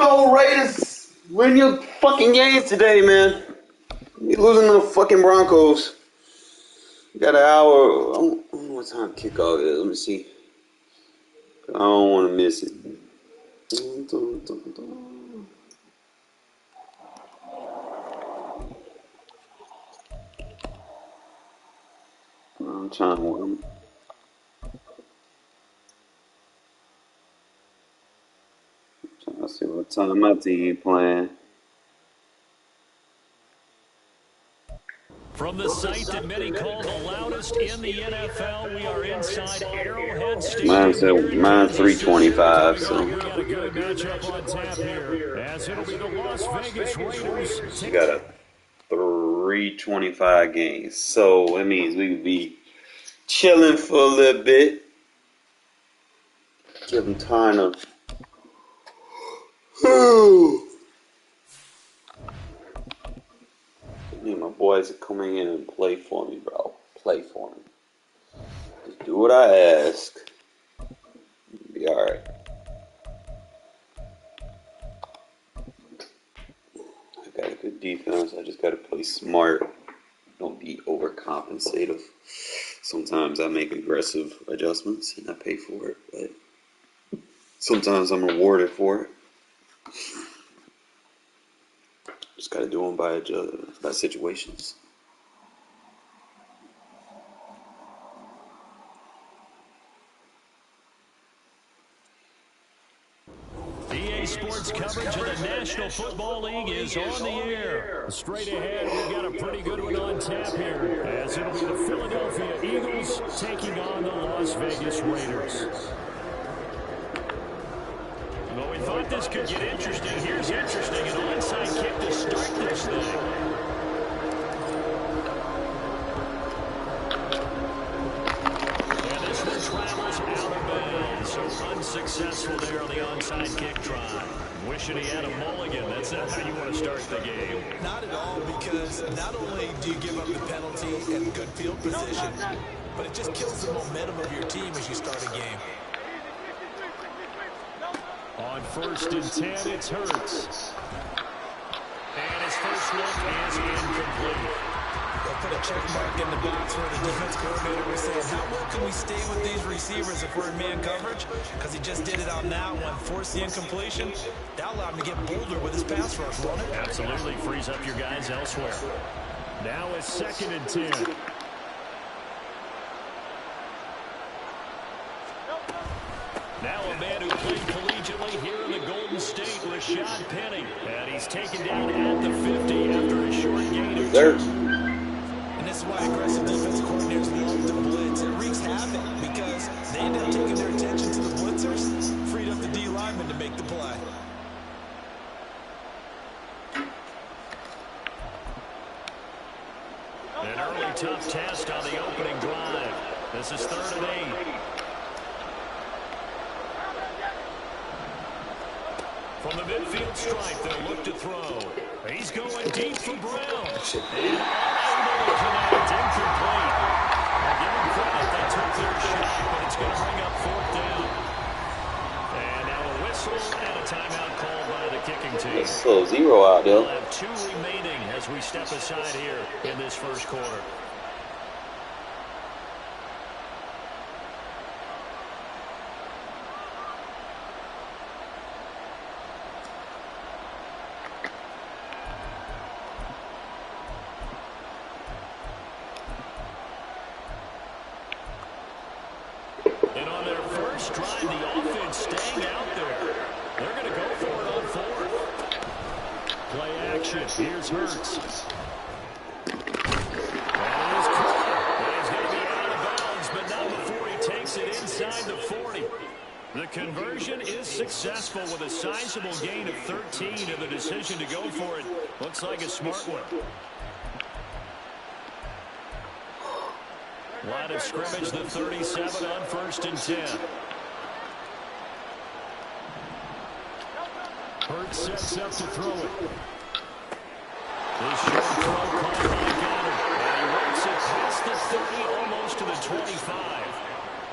go, Raiders! Win your fucking games today, man. You losing to the fucking Broncos. You got an hour. I don't know what time kickoff is. Let me see. I don't want to miss it. I'm trying to see what time my team playing. From the site that many call the loudest in the NFL, we are inside Arrowhead Stadium. Mine's 3:25, so. We got a good matchup on tap here, as it'll be the Las Vegas Raiders. We got a 3:25 game, so that means we could be chilling for a little bit. Give them time to. I need my boys to come in and play for me, bro. Play for me. Just do what I ask. You'll be alright. I got a good defense. I just got to play smart. Don't be overcompensative. Sometimes I make aggressive adjustments and I pay for it, but sometimes I'm rewarded for it. Just got to do them by situations. EA Sports coverage of the National Football League is on the air. Straight ahead, we've got a pretty good one on tap here, as it'll be the Philadelphia Eagles taking on the Las Vegas Raiders. Well, we thought this could get interesting. Here's interesting, an onside kick to start this thing. And this one travels out of bounds. So unsuccessful there on the onside kick try. Wishing he had a mulligan. That's not how you want to start the game. Not at all, because not only do you give up the penalty and good field position, but it just kills the momentum of your team as you start a game. On 1st and 10, it's Hurts. And his first look is incomplete. They'll put a check mark in the box where the defense coordinator was saying, how well can we stay with these receivers if we're in man coverage? Because he just did it on that one, forced the incompletion. That allowed him to get bolder with his pass rush, won't it? Absolutely frees up your guys elsewhere. Now it's 2nd and 10. Now a man who played collegiately here in the Golden State, Rashad Penny. And he's taken down at the 50 after a short gain of 2. And this is why aggressive defense coordinators love to blitz. It wreaks havoc because they end up taking their attention to the blitzers, freed up the D lineman to make the play. An early tough test on the opening drive. This is 3rd and 8. From the midfield stripe, they'll look to throw. He's going deep for Brown. And unable to connect, incomplete. I'll give him credit, they took their shot, but it's going to bring up 4th down. And now a whistle and a timeout called by the kicking team. It's still 0 out there. We'll have 2 remaining as we step aside here in this first quarter. And on their first drive, the offense staying out there. They're going to go for it on 4th. Play action. Here's Hurts. And it is caught. And he's going to be out of bounds, but not before he takes it inside the 40. The conversion is successful with a sizable gain of 13, and the decision to go for it looks like a smart one. Line of scrimmage, the 37 on 1st and 10. Hurts sets up to throw it. This short throw caught by Goddard. And he works it past the 30, almost to the 25.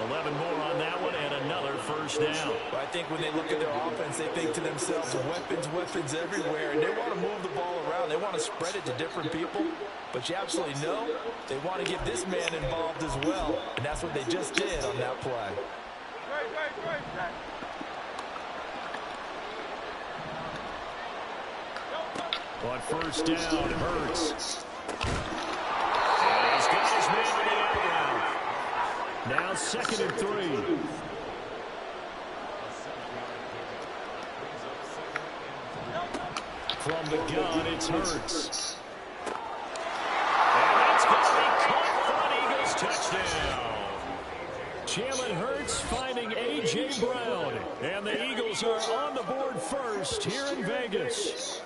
11 more on that one and another first down. I think when they look at their offense, they think to themselves, weapons, weapons everywhere, and they want to move the ball around. They want to spread it to different people, but you absolutely know they want to get this man involved as well, and that's what they just did on that play. On first down, Hurts. And he's got his man on the end route. Now 2nd and 3. From the gun, it's Hurts. And that's going to be caught for an Eagles touchdown. Jalen Hurts finding A.J. Brown. And the Eagles are on the board first here in Vegas.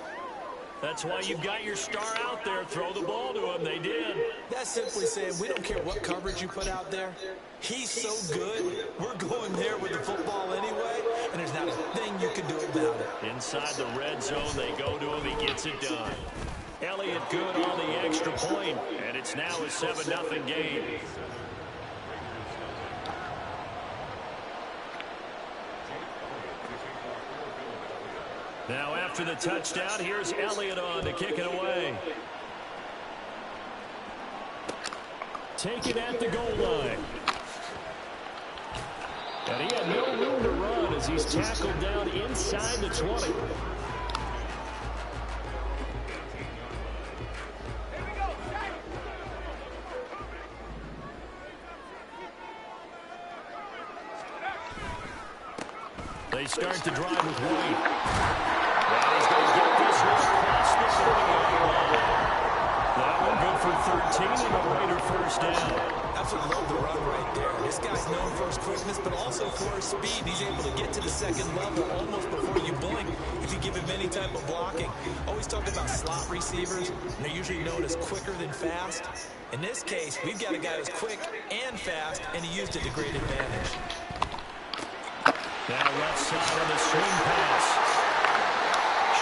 That's why you've got your star out there. Throw the ball to him. They did. That's simply saying we don't care what coverage you put out there. He's so good. We're going there with the football anyway, and there's not a thing you can do about it. Inside the red zone, they go to him. He gets it done. Elliott good on the extra point, and it's now a 7-0 game. Now after the touchdown, here's Elliott on to kick it away. Taken at the goal line. And he had no room to run as he's tackled down inside the 20. They start to drive with White. And he's going to get this one across the 40-yard line. That one good for 13 and a Raider first down. Absolutely love the run right there. This guy's known for his quickness, but also for his speed. He's able to get to the second level almost before you blink if you give him any type of blocking. Always talk about slot receivers, and they're usually known as quicker than fast. In this case, we've got a guy who's quick and fast, and he used it to great advantage. Now left side on the swing pass.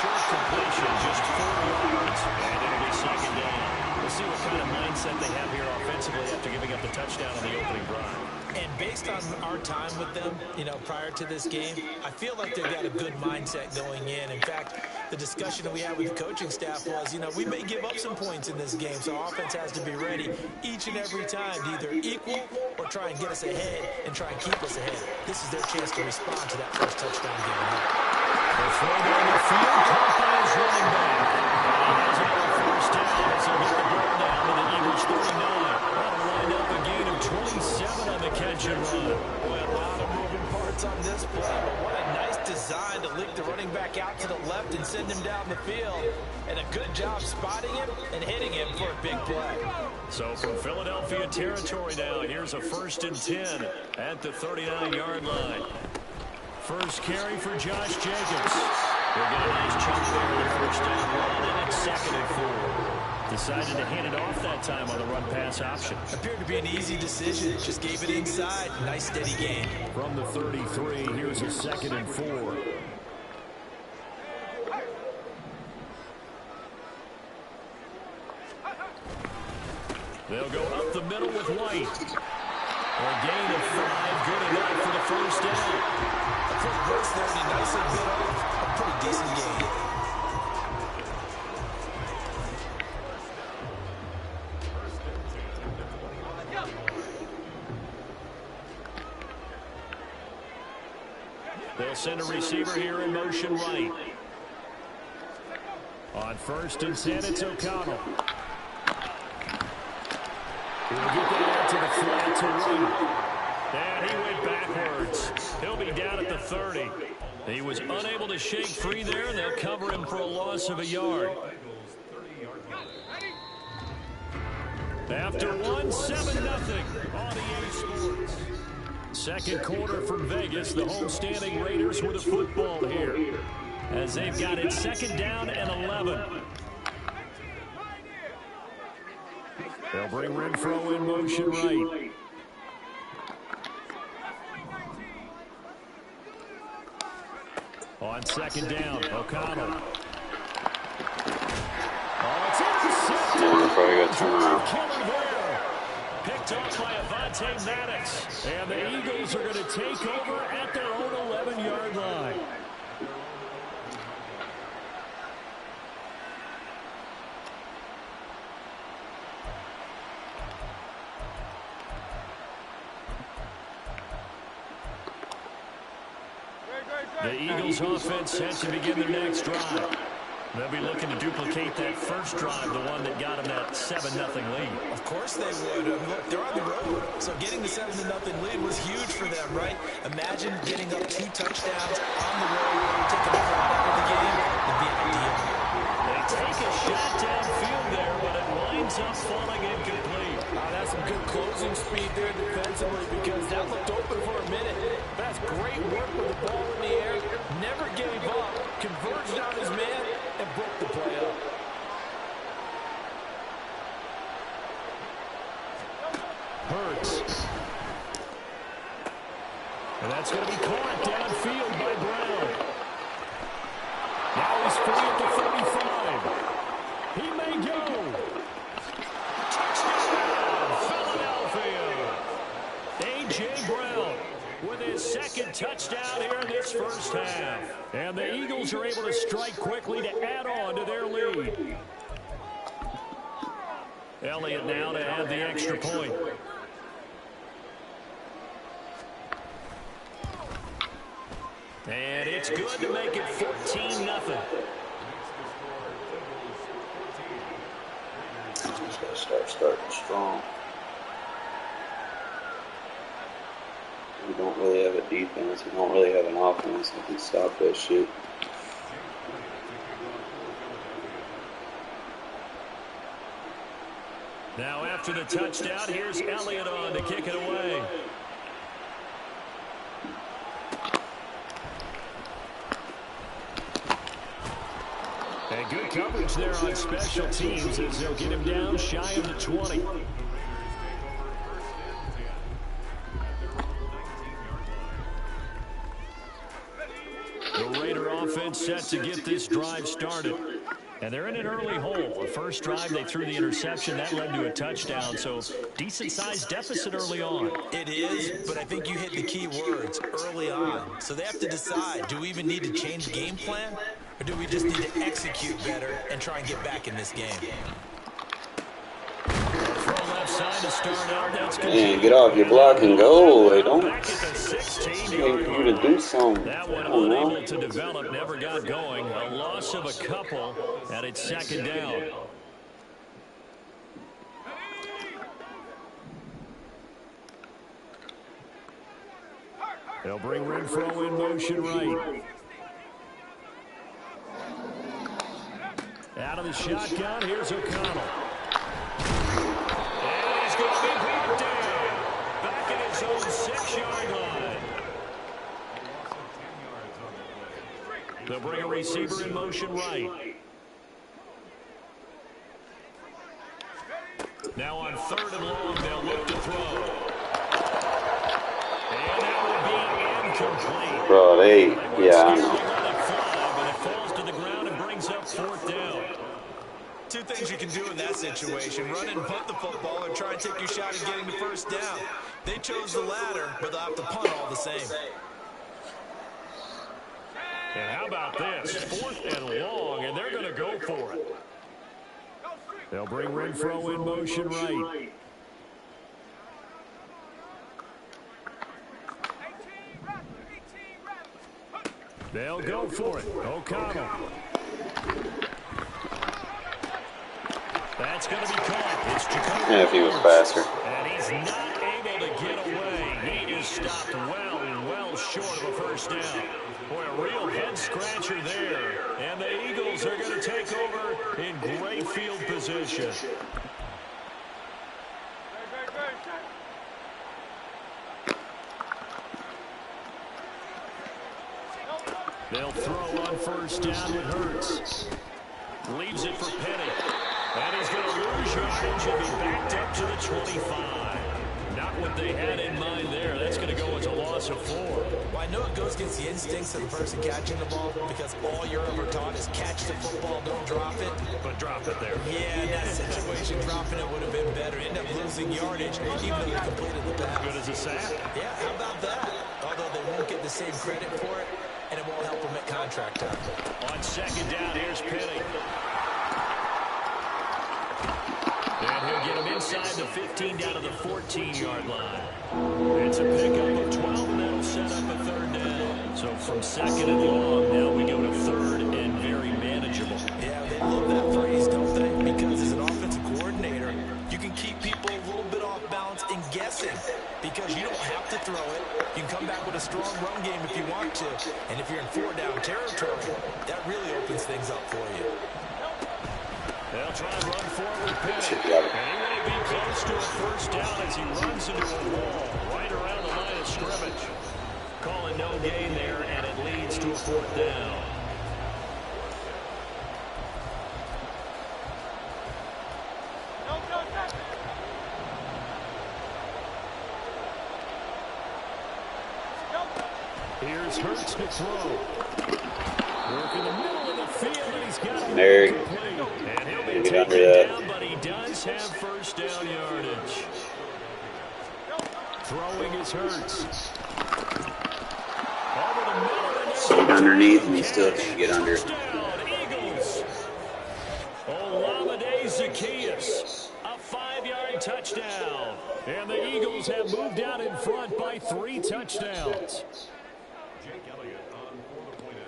Short completion, just 4 yards, and it'll be second down. We'll see what kind of mindset they have here offensively after giving up the touchdown on the opening drive. And based on our time with them, prior to this game, I feel like they've got a good mindset going in. In fact, the discussion that we had with the coaching staff was, we may give up some points in this game, so our offense has to be ready each and every time to either equal or try and get us ahead and try and keep us ahead. This is their chance to respond to that first touchdown given up. The throw down the field, caught by his running back. And he has another first down as he'll get the ball down to the Eagles 39. That'll wind up a gain of 27 on the catch and run. Boy, a lot of moving parts on this play, but what a nice design to leak the running back out to the left and send him down the field. And a good job spotting him and hitting him for a big play. So from Philadelphia territory now, here's a 1st and 10 at the 39-yard line. First carry for Josh Jacobs. He'll get a nice chunk there in the first down run, and it's 2nd and 4. Decided to hand it off that time on the run-pass option. Appeared to be an easy decision. Just gave it inside. Nice, steady gain. From the 33, here's a 2nd and 4. They'll go up the middle with White. A gain of 5, good enough for the first down. A quick burst there, and he nicely bit off a pretty decent gain. They'll send a receiver here in motion right. On 1st and 10, it's O'Connell. He'll get that out to the flat to right. And he went backwards. He'll be down at the 30. He was unable to shake free there, and they'll cover him for a loss of a yard. After 1, 7-0 on EA Sports. Second quarter from Vegas, the homestanding Raiders with a football here, as they've got it 2nd down and 11. They'll bring Renfro in motion right. On 2nd down, O'Connell. Oh, it's intercepted. Probably got turned around. Killer there. picked off by Madden. And the Eagles are going to take over at their own 11-yard line. The Eagles offense set to begin their next drive. They'll be looking to duplicate that first drive, the one that got them that 7-0 lead. Of course they would. Look, they're on the road, so getting the 7-0 lead was huge for them, right? Imagine getting up 2 touchdowns on the road, taking a crowd out of the game. It'd be ideal. They take a shot downfield there, but it winds up falling incomplete. That's some good closing speed there defensively because that looked open for a minute. That's great work with the ball in the air. Never gave up. Converged on his man and broke the play up. Hurts. And that's going to be caught downfield by Brown. Now he's free at the 35. He may go. Touchdown, Philadelphia. A.J. Brown with his second touchdown here in this first half. And the Eagles are able to strike quickly to add on to their lead. Elliott now to add the extra point. And it's good to make it 14-0. Just got to start starting strong. We don't really have a defense. We don't really have an offense that can stop that shit. Now after the touchdown, here's Elliott on to kick it away. And good coverage there on special teams as they'll get him down shy of the 20. The Raider offense set to get this drive started. And they're in an early hole. The first drive, they threw the interception. That led to a touchdown. So decent-sized deficit early on. It is, but I think you hit the key words, early on. So they have to decide, do we even need to change game plan? Or do we just need to execute better and try and get back in this game? Left side to start out. That's good. Man, get off your block and go. They don't Back at the 16-yard wait for you to do something. That one Oh, no. unable to develop, never got going. A loss of a couple, and it's second down. They'll bring Renfro in motion right. Out of the shotgun, here's O'Connell. And he's going to be brought down. Back at his own 6-yard line. They'll bring a receiver in motion right. Now on 3rd and long, they'll look to throw. And that will be incomplete. Bro, yeah, I know. But it falls to the ground and brings up 4th down. 2 things you can do in that situation, run and punt the football or try and take your shot at getting the first down. They chose the latter, but they'll have to punt all the same. And how about this? 4th and long, and they're going to go for it. They'll bring Renfro in motion right. They'll go for it. O'Connell. That's going to be caught. It's Jacoby. Yeah, if he was faster. And he's not able to get away. He is stopped well short of a first down. Boy, a real head-scratcher there. And the Eagles are going to take over in great field position. They'll throw on first down with Hurts. Leaves it for Penny. And he's going to lose yardage and be backed up to the 25. Not what they had in mind there. That's going to go as a loss of 4. Well, I know it goes against the instincts of the person catching the ball because all you're ever taught is catch the football, don't drop it. But drop it there. Yeah, in that situation, dropping it would have been better. End up losing yardage, even though you completed the pass. Good as a sack. Yeah, how about that? Although they won't get the same credit for it, and it won't help them at contract time. On second down, here's Penny. And he'll get him inside the 15 down to the 14-yard line. It's a pickup of 12, and that'll set up a third down. So from second and long, now we go to third and very manageable. Yeah, they love that phrase, don't they? Because as an offensive coordinator, you can keep people a little bit off balance and guessing because you don't have to throw it. You can come back with a strong run game if you want to. And if you're in 4-down territory, that really opens things up for you. They'll try and run forward, Penny. And he may be close to a first down as he runs into a wall right around the line of scrimmage. Calling no gain there, and it leads to a 4th down. Here's Hurts to throw. Work in the middle of the field, and he's got it. There. And he'll be Get under taken that. down, but he does have first down yardage. Throwing is Hurts. Over the middle, and Stick underneath, and he still can't get under. touchdown, Eagles. Olamide Zaccheaus, a 5-yard touchdown. And the Eagles have moved out in front by 3 touchdowns.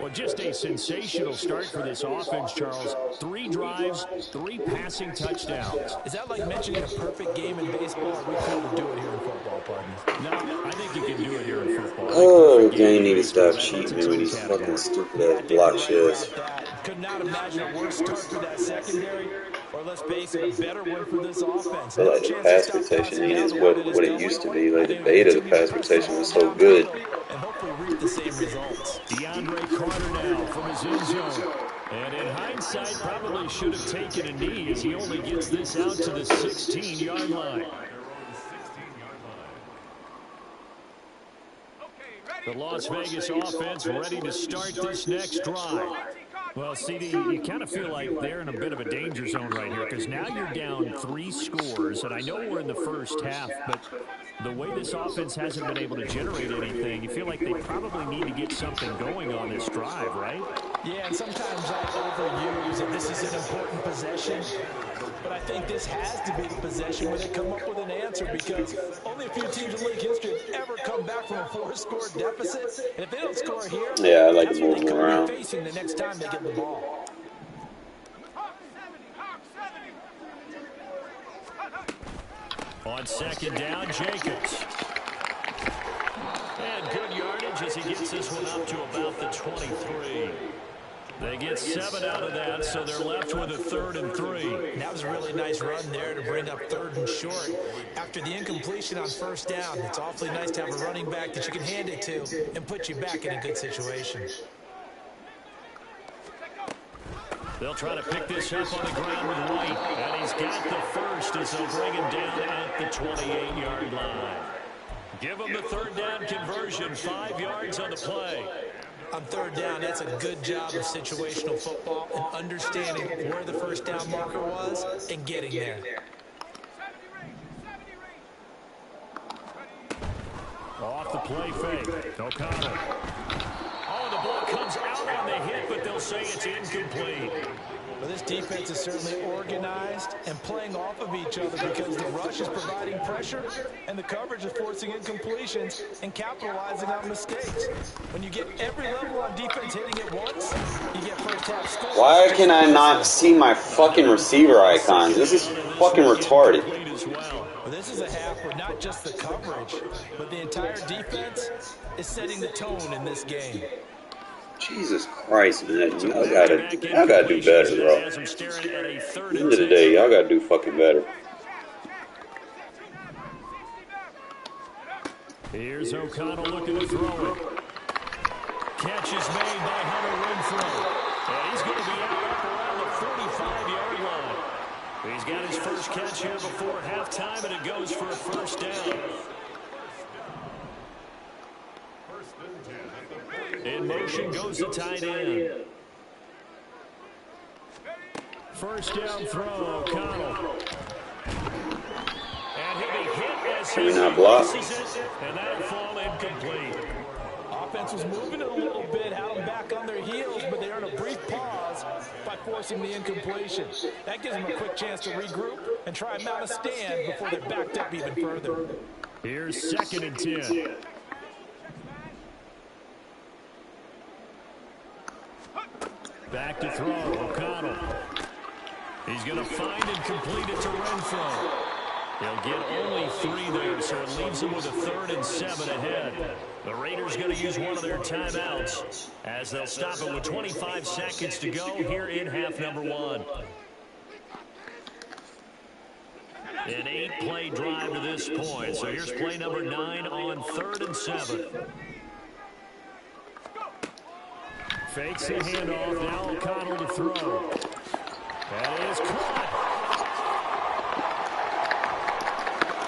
Well, just a sensational start for this offense, Charles. 3 drives, 3 passing touchdowns. Is that like mentioning a perfect game in baseball, or we can't do it here in football, partners? No, I think you can do it here in football. Oh, they need to stop cheating with these fucking stupid ass block shits. Could not imagine a worse start for that secondary, or let's face it, a better one for this offense. But like the pass protection ain't as what it used to be. Like the beta of the pass protection was so good. And hopefully reap the same results. DeAndre Carter now from his end zone. And in hindsight, probably should have taken a knee as he only gets this out to the 16-yard line. The Las Vegas offense ready to start this next drive. Well, CD, you kind of feel like they're in a bit of a danger zone right here because now you're down 3 scores, and I know we're in the first half, but the way this offense hasn't been able to generate anything, you feel like they probably need to get something going on this drive, right? Yeah, and sometimes I overuse that this is an important possession, but I think this has to be the possession where they come up with an answer because only a few teams in league history have ever come back from a 4-score deficit, and if they don't score here, Yeah, I like that's to what move they them could around. be facing the next time they get the ball. On second down, Jacobs. And good yardage as he gets this one up to about the 23. They get 7 out of that, so they're left with a 3rd and 3. That was a really nice run there to bring up 3rd and short. After the incompletion on first down, it's awfully nice to have a running back that you can hand it to and put you back in a good situation. They'll try to pick this up on the ground with White, and he's got the first as they'll bring him down at the 28-yard line. Give him the 3rd down conversion, 5 yards on the play. On 3rd down, that's a good job of situational football and understanding where the first down marker was and getting there. Off the play fake, O'Connell. Oh, the ball comes out on the hit, but they'll say it's incomplete. Well, this defense is certainly organized and playing off of each other because the rush is providing pressure and the coverage is forcing incompletions and capitalizing on mistakes. When you get every level on defense hitting it once, you get first half scores. Why can I not see my fucking receiver icons? This is fucking retarded. Well, this is a half where not just the coverage, but the entire defense is setting the tone in this game. Jesus Christ, man. Y'all gotta do better, bro. At the end of the day, y'all gotta do fucking better. Here's O'Connell looking to throw it. Catch is made by Hunter Renfrow. And he's going to be out up around the 45-yard line. He's got his first catch here before halftime, and it goes for a first down. in motion goes the tight end. First down throw, O'Connell. And he'll be hit as he releases it, and that'll fall incomplete. Offense was moving it a little bit, had them back on their heels, but they earned a brief pause by forcing the incompletion. That gives them a quick chance to regroup and try and mount a stand before they're backed up even further. Here's 2nd and 10. Back to throw, O'Connell. He's going to find and complete it to Renfro. He'll get only 3 there, so it leaves him with a 3rd and 7 ahead. The Raiders going to use one of their timeouts as they'll stop it with 25 seconds to go here in half number 1. An 8-play drive to this point. So here's play number 9 on 3rd and 7. Fakes the handoff. Now O'Connell to throw. That is caught.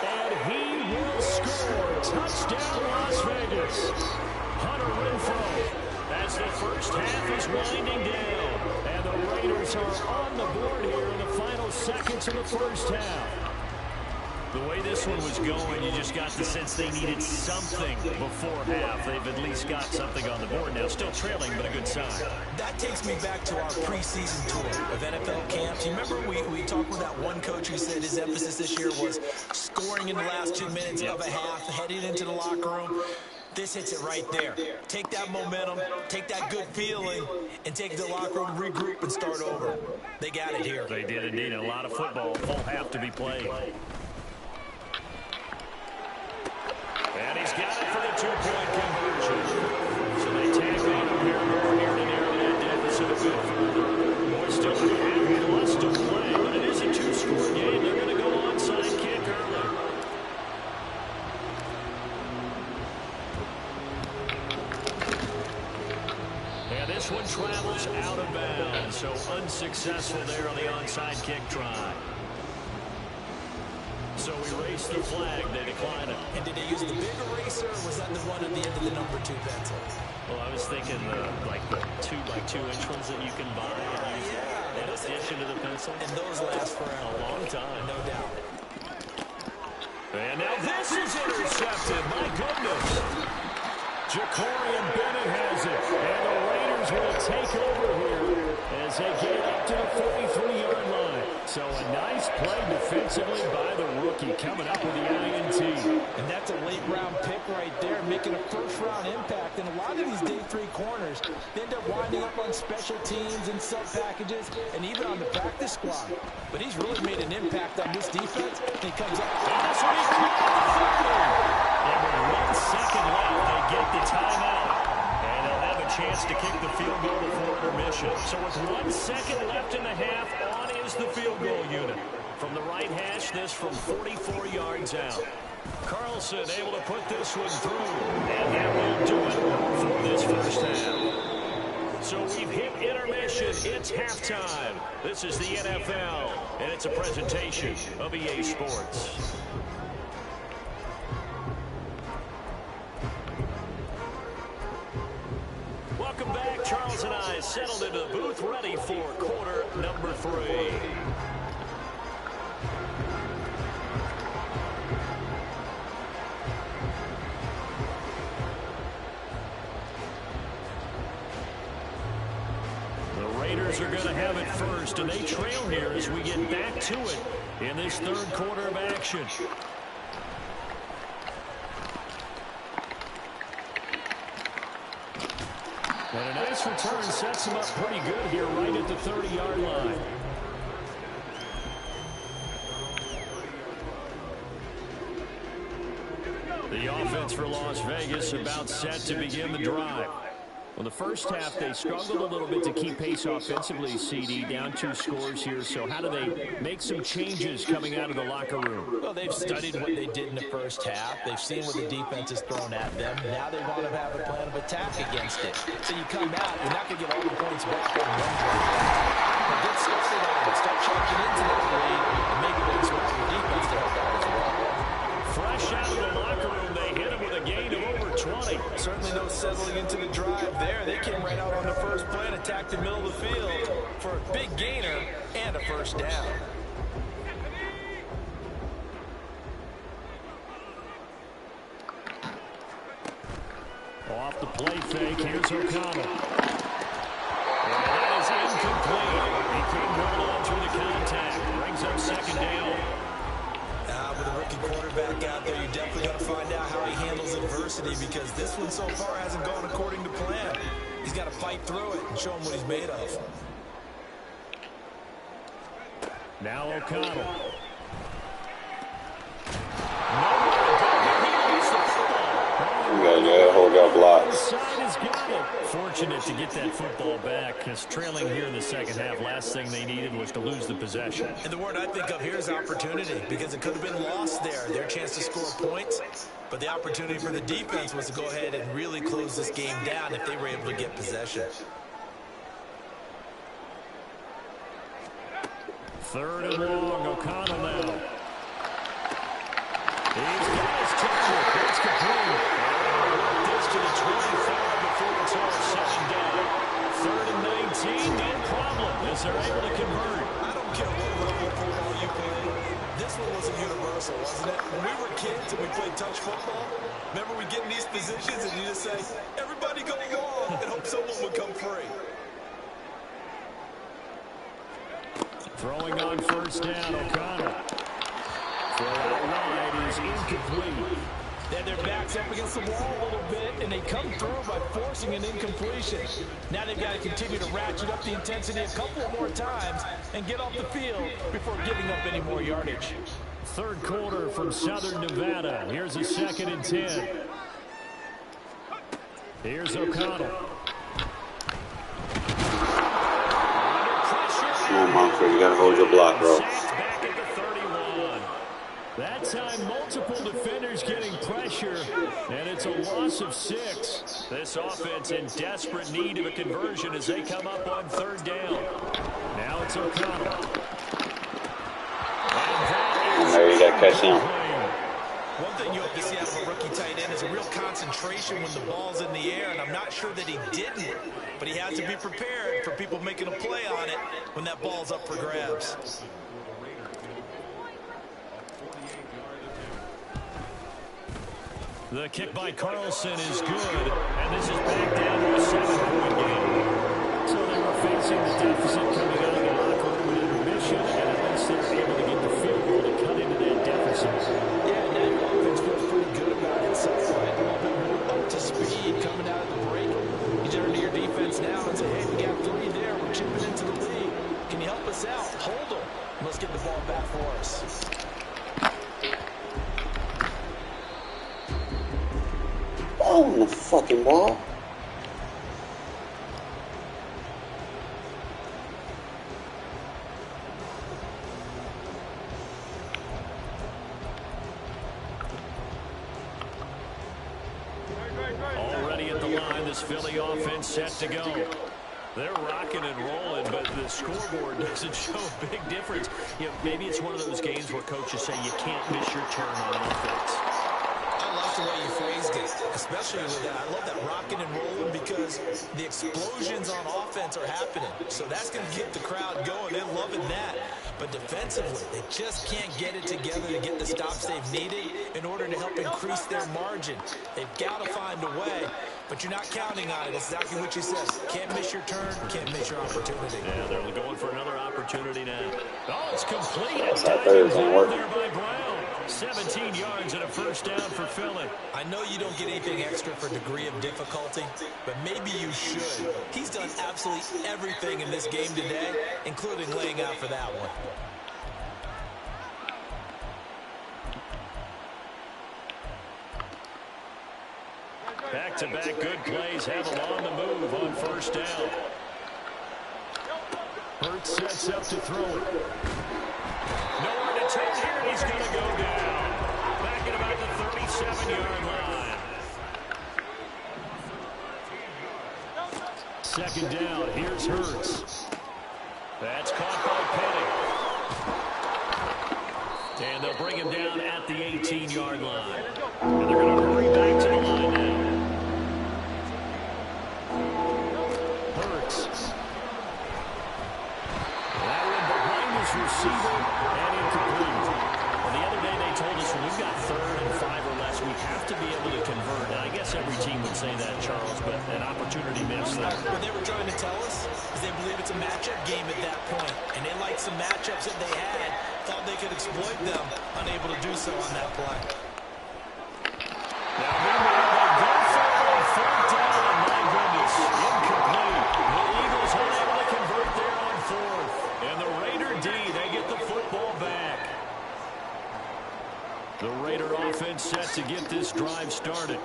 And he will score. Touchdown, Las Vegas. Hunter Renfro, as the first half is winding down. And the Raiders are on the board here in the final seconds of the first half. The way this one was going, you just got the sense they needed something before half. They've at least got something on the board now. Still trailing, but a good sign. That takes me back to our preseason tour of NFL camps. You remember we talked with that one coach who said his emphasis this year was scoring in the last 2 minutes of a half, heading into the locker room. This hits it right there. Take that momentum, take that good feeling, and take it to the locker room, regroup, and start over. They got it here. They did indeed. A lot of football, full half to be played. And he's got it for the 2-point conversion. So they tack on a pair more here to narrow that deficit a bit further. Boy, still have lots to play, but it is a 2-score game. They're going to go onside kick early. And this one travels out of bounds, so unsuccessful there on the onside kick try. So we race the flag. They decline it. And did they use the big eraser, or was that the one at the end of the number 2 pencil? Well, I was thinking like the 2x2-inch ones that you can buy and use in addition to the pencil. And those last for a long time. No doubt. And now this is intercepted. My goodness. Jacorian Bennett has it. And the Raiders will take over here as they get up to the 43-yard line. So a nice play defensively by the rookie coming up with the INT. And that's a late-round pick right there, making a first-round impact. And a lot of these day 3 corners, they end up winding up on special teams and sub-packages and even on the practice squad. But he's really made an impact on this defense. He comes up. And this will be and with 1 second left, they get the timeout. And they'll have a chance to kick the field goal before intermission. So with 1 second left in the half, on is the field goal unit. From the right hash, this from 44 yards out. Carlson able to put this one through. And that will do it for this first half. So we've hit intermission. It's halftime. This is the NFL, and it's a presentation of EA Sports. Welcome back. Charles and I settled into the booth, ready for quarter number 3. The Raiders are going to have it first, and they trail here as we get back to it in this 3rd quarter of action. And a nice return sets him up pretty good here right at the 30-yard line. The offense for Las Vegas about set to begin the drive. Well, the first half, they struggled a little bit to keep pace offensively, CD, down 2 scores here. So how do they make some changes coming out of the locker room? Well, they've studied what they did in the first half. They've seen what the defense has thrown at them. Now they want to have a plan of attack against it. So you come out, you're not going to get all the points back on one play. But get started on it. Start checking into that lead and maybe that's why your defense to help out as well. Fresh out of the locker room, they hit him with a gain of over 20 20. Certainly no settling into the drive there. They came right out on the first play and attacked the middle of the field for a big gainer and a first down. Off the play fake, here's O'Connell. And that is incomplete. He couldn't hold on through the contact. Brings up second down. With a rookie quarterback out there, you're definitely going to find out how he handles adversity, because this one so far hasn't gone according to plan. He's got to fight through it and show him what he's made of. Now O'Connell. Hold up block. Fortunate to get that football back, because trailing here in the second half, last thing they needed was to lose the possession. And the word I think of here is opportunity, because it could have been lost there. Their chance to score points, but the opportunity for the defense was to go ahead and really close this game down if they were able to get possession. Third and long, O'Connell now. He's got his toucher. It's complete. This to the 25 before it's all said and done. Third and 19, no problem, as they're able to convert. I don't care what level of football you play. This one was a universal, wasn't it? When we were kids and we played touch football, remember we get in these positions and you just say, everybody go along, and hope someone would come free. Throwing on first down, O'Connell. Throw out wide is incomplete. Then their backs up against the wall a little bit, and they come through by forcing an incompletion. Now they've got to continue to ratchet up the intensity a couple of more times and get off the field before giving up any more yardage. Third quarter from Southern Nevada. Here's a 2nd and 10. Here's O'Connell. Come on, Monford, you gotta hold your block, bro. Back at the 31. That time, multiple defenders getting pressure, and it's a loss of 6. This offense in desperate need of a conversion as they come up on third down. Now it's O'Connell. There you got to catch him. One thing you hope to see out of a rookie tight end is a real concentration when the ball's in the air, and I'm not sure that he didn't, but he has to be prepared for people making a play on it when that ball's up for grabs. The kick by Carlson is good, and this is back down to a 7-point game. So they were facing the deficit coming out of the locker room at intermission, and at least they're able to get the field goal to cut into that deficit. Yeah, and that offense feels pretty good about it. So a little bit more up to speed coming out of the break. You turn to your defense now and say, hey, we got 3 there. We're chipping into the lead. Can you help us out? Hold them. Let's get the ball back for us. Oh, the fucking ball. Already at the line, this Philly offense set to go. They're rocking and rolling, but the scoreboard doesn't show a big difference. You know, maybe it's one of those games where coaches say you can't miss your turn on offense. I like the way you phrased it, especially with that. I love that rocking and rolling because the explosions on offense are happening. So that's going to keep the crowd going. They're loving that. But defensively, they just can't get it together to get the stops they've needed in order to help increase their margin. They've got to find a way, but you're not counting on it. It's exactly what you said. Can't miss your turn, can't miss your opportunity. Yeah, they're going for another opportunity now. Oh, it's complete. It's That third doesn't work. there by Brown. 17 yards and a first down for Philly. I know you don't get anything extra for degree of difficulty, but maybe you should. He's done absolutely everything in this game today, including laying out for that one. Back-to-back good plays have him on the move on first down. Hurts sets up to throw it. Nowhere to take here, and he's going to go down. Back at about the 37-yard line. Second down, here's Hurts. That's caught by Penny. And they'll bring him down at the 18-yard line. And they're going to hurry back to the line now. his receiver, and incomplete. Well, the other day they told us when we've got 3rd and 5 or less, we have to be able to convert. Now, I guess every team would say that, Charles, but an opportunity missed there. What they were trying to tell us is they believe it's a matchup game at that point, and they liked some matchups that they had, thought they could exploit them, unable to do so on that play. Now, meanwhile, they go for it on 4th down, and my goodness, incomplete. The Eagles unable to convert there on 4th. And the Raider D, they get the football back. The Raider offense set to get this drive started.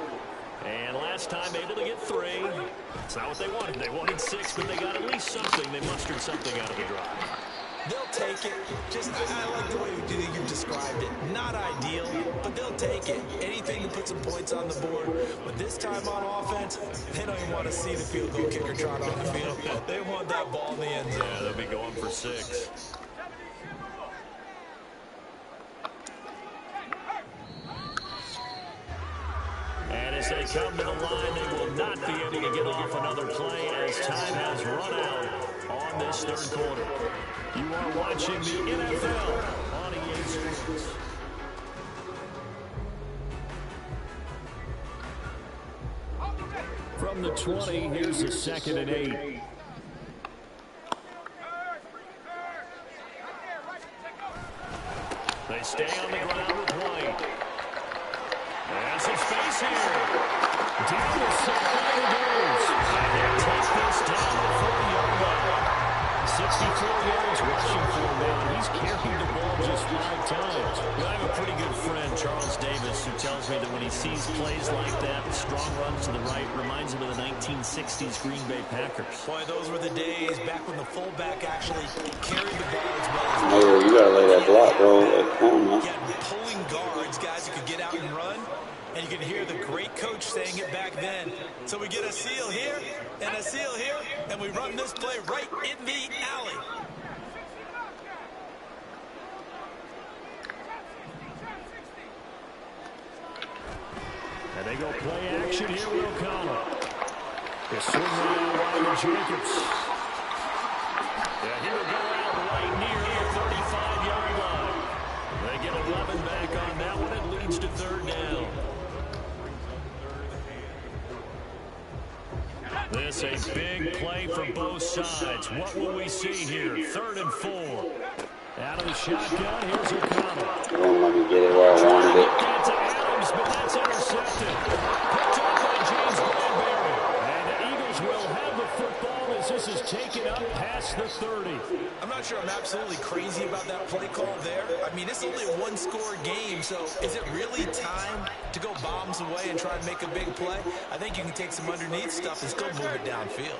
And last time able to get 3. It's not what they wanted. They wanted 6, but they got at least something. They mustered something out of the drive. They'll take it. I like the way you described it. Not ideal, but they'll take it. Anything to put some points on the board. But this time on offense, they don't even want to see the field goal kicker trot on the field. They want that ball in the end zone. Yeah, they'll be going for 6. And as they come to the line, they will not be able to get off another play as time has run out on this 3rd quarter. You are watching the NFL on EA Sports. From the 20, here's a 2nd and 8. They stay on the ground with White. There's some space here. Down the sideline goes. And they take this down the 40-yard line. 64 yards rushing for him now. He's carried the ball just 5 times. Well, I have a pretty good friend, Charles Davis, who tells me that when he sees plays like that, strong runs to the right, reminds him of the 1960s Green Bay Packers. Boy, those were the days back when the fullback actually carried the ball as well as Mayor, you gotta lay that block, bro. Come on, man. you had pulling guards, guys who could get out and run. And you can hear the great coach saying it back then. So we get a seal here and a seal here, and we run this play right in the alley. And they go play action here with O'Connell. They swing right out to Jacobs. Yeah, here we go out right near the 35-yard line. They get 11 back on that one. It leads to 3rd down. This a big play for both sides. What will we see here? 3rd and 4. Out of the shotgun, here's O'Connell. Don't let me get it where I wanted it. Get to Adams, but that's intercepted. Picked up by James Bradbury. And the Eagles will have the football as this is taken up past the 30. I'm not sure I'm absolutely crazy about that play call there. I mean, it's only a 1-score game, so is it really time to go bombs away and try and make a big play? I think you can take some underneath stuff and still move it downfield.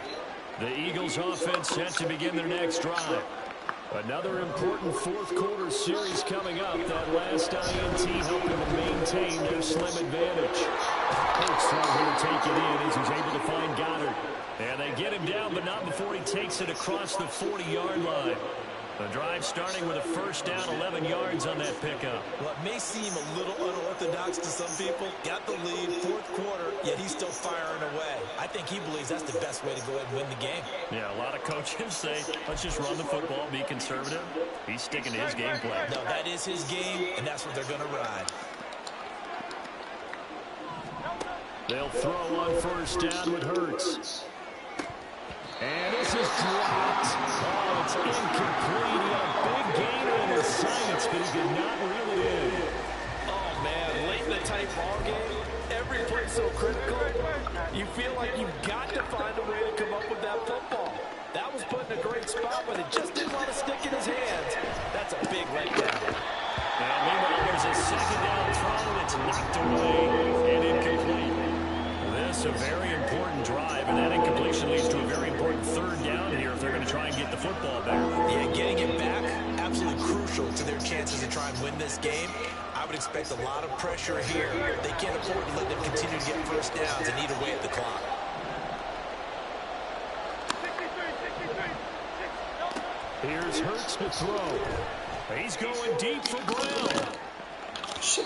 The Eagles offense set to begin their next drive. Another important 4th quarter series coming up. That last INT helping to maintain their slim advantage. Hurts trying to take it in as he's able to find Goddard. And they get him down, but not before he takes it across the 40-yard line. The drive starting with a 1st down, 11 yards on that pickup. Well, it may seem a little unorthodox to some people. Got the lead, 4th quarter, yet he's still firing away. I think he believes that's the best way to go ahead and win the game. Yeah, a lot of coaches say, let's just run the football, be conservative. He's sticking to his game plan. No, that is his game, and that's what they're going to ride. They'll throw on 1st down with Hurts. And this is dropped. Oh, it's incomplete. He had a big gainer in his sights, but he did not reel it in. Oh, man, late in the tight ball game, every play so critical. You feel like you've got to find a way to come up with that football. That was put in a great spot, but it just didn't want to stick in his hands. That's a big letdown. And meanwhile, there's a 2nd down throw that's knocked away and incomplete. This a very important drive, and that incompletion leads to a very important 3rd down here if they're going to try and get the football back. Yeah, getting it back, absolutely crucial to their chances to try and win this game. I would expect a lot of pressure here. They can't afford to let them continue to get 1st downs and eat away at the clock. Here's Hurts to throw. He's going deep for Brown.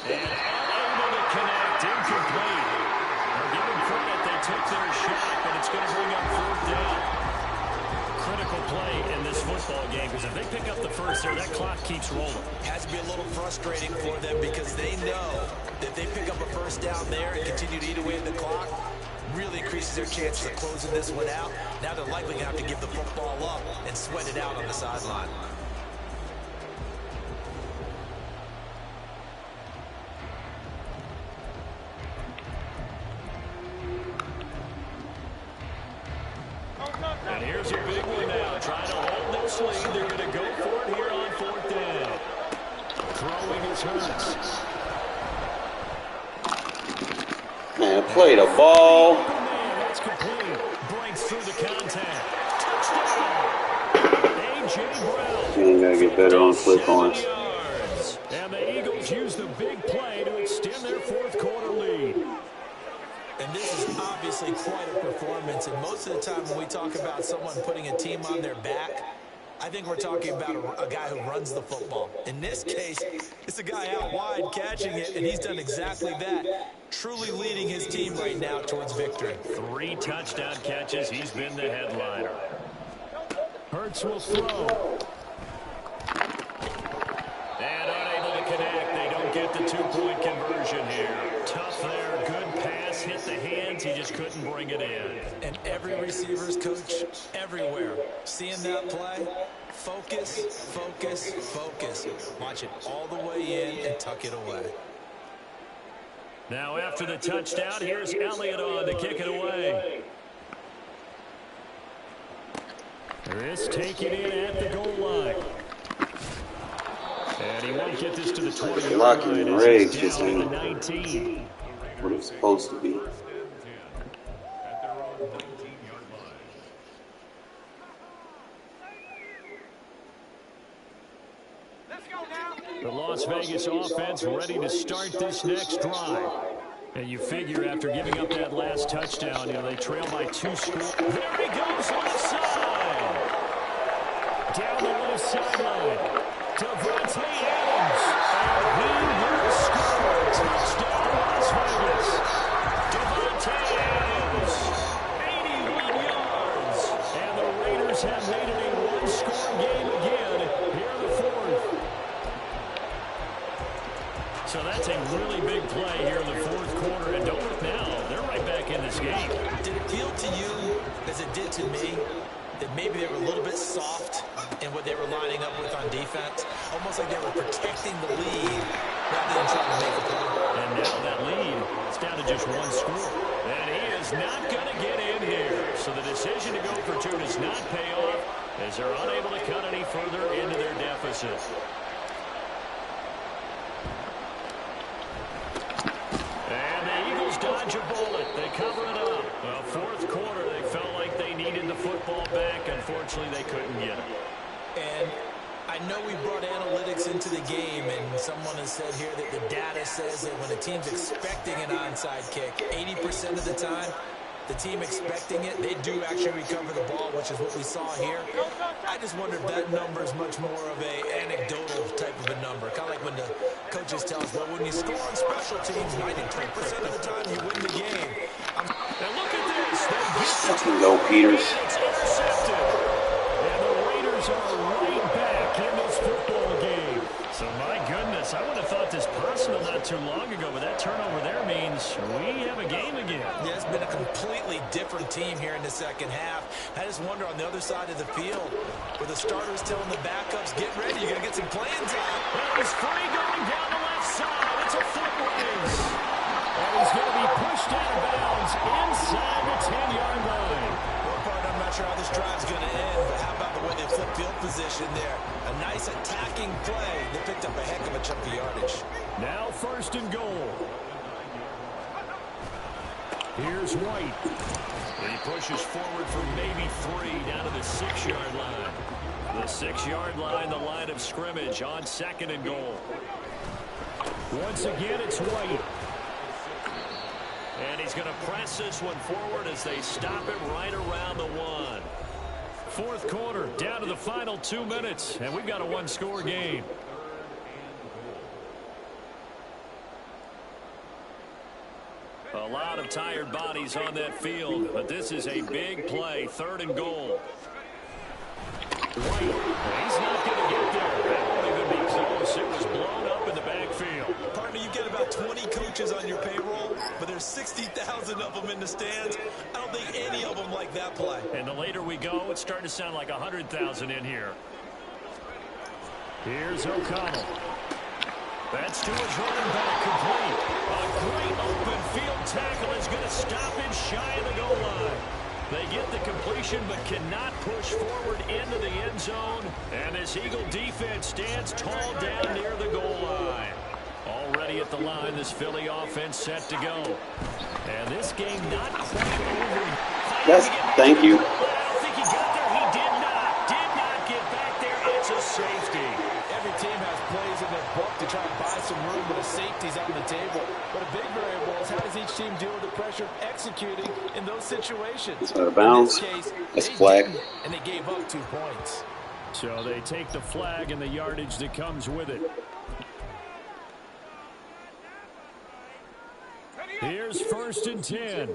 And unable to connect, incomplete. Give them credit, they took their shot, but it's going to bring up 4th down. critical play in this football game because if they pick up the first there, that clock keeps rolling. Has to be a little frustrating for them because they know that if they pick up a first down there and continue to eat away at the clock, really increases their chances of closing this one out. Now they're likely going to have to give the football up and sweat it out on the sideline. And here's a big one now. Trying to hold this lead. They're going to go for it here on 4th down. Throwing his Hurts. Man, play the ball. That's complete. Breaks through the contact. Touchdown. A.J. Brown. Man, you gotta get better on flip ons. And the Eagles use the big play to extend their 4th quarter lead. And this is obviously quite a performance. And most of the time when we talk about someone putting a team on their back, I think we're talking about a guy who runs the football. In this case, it's a guy out wide catching it, and he's done exactly that. Truly leading his team right now towards victory. 3 touchdown catches. He's been the headliner. Hurts will throw. And unable to connect. They don't get the 2-point conversion here. Tough there. Good pass. Hit the hands. He just couldn't bring it in. And every receiver's coach everywhere seeing that play. Focus, focus, focus. Watch it all the way in and tuck it away. Now after the touchdown, here's Elliott on to kick it away. This taken in at the goal line. And he won't get this to the 20-yard Locking line and as Riggs he's just down ain't to the 19. what it's supposed to be. The Las Vegas offense ready to start this next drive. And you figure after giving up that last touchdown, they trail by 2 scores. There he goes left side. Down the left sideline. Devontae Adams. And he will score. Touchdown Las Vegas. Devontae Adams. 81 yards. And the Raiders have made it a 1-score game again here in the 4th. So that's a really big play here in the 4th quarter. And don't look now, they're right back in this game. Did it feel to you, as it did to me, that maybe they were a little bit soft in what they were lining up with on defense? Almost like they were protecting the lead rather than trying to make a play. And now that lead is down to just 1 score. And he is not going to get in here. So the decision to go for 2 does not pay off as they're unable to cut any further into their deficit. Dodge a bullet. They cover it up. Well, 4th quarter, they felt like they needed the football back. Unfortunately, they couldn't get it. And I know we brought analytics into the game, and someone has said here that the data says that when a team's expecting an onside kick, 80% of the time, the team expecting it, they do actually recover the ball, which is what we saw here. I just wonder if that number is much more of a anecdotal type of a number. Kind of like when the coaches tell us, well, when you score on special teams, 93% of the time you win the game. Now look at this. Fucking go, Peters. It's intercepted. And the Raiders are right back in this football game. So my goodness, I would have thought this possible not too long ago, but that turnover there means we have a game again. Yeah, it's been a completely different team here in the second half. I just wonder on the other side of the field, where the starters telling the backups, get ready, you're going to get some playing time. Well, he's free going down the left side. It's a foot race. And he's going to be pushed out of bounds inside the 10-yard line. Well, partner, I'm not sure how this drive's going to end, but how about the way they flip field position there? A nice attacking play. They picked up a heck of a chunk of yardage. Now 1st and goal. Here's White. And he pushes forward for maybe 3 down to the 6-yard line. The 6-yard line, the line of scrimmage on 2nd and goal. Once again, it's White. And he's going to press this one forward as they stop it right around the 1. 4th quarter, down to the final 2 minutes, and we've got a 1-score game. A lot of tired bodies on that field, but this is a big play, 3rd and goal. White. He's not going to get there. That won't even be close. It was blown up in the backfield. Partner, you get about 20 coaches on your payroll, but there's 60,000 of them in the stands. I don't think any of them like that play. And the later we go, it's starting to sound like 100,000 in here. Here's O'Connell. That's to his running back, complete. A great open field tackle is going to stop him shy of the goal line. They get the completion but cannot push forward into the end zone. And this Eagle defense stands tall down near the goal line. Already at the line, this Philly offense set to go. And this game not quite over. Yes, thank you. I don't think he got there. He did not get back there. It's a safety. Every team has plays in their book to try and buy some room, but a safety's on the table. But a big variable is how does each team deal with the pressure of executing in those situations. It's out of bounds. That's flag. And they gave up 2 points. So they take the flag and the yardage that comes with it. Here's 1st and 10.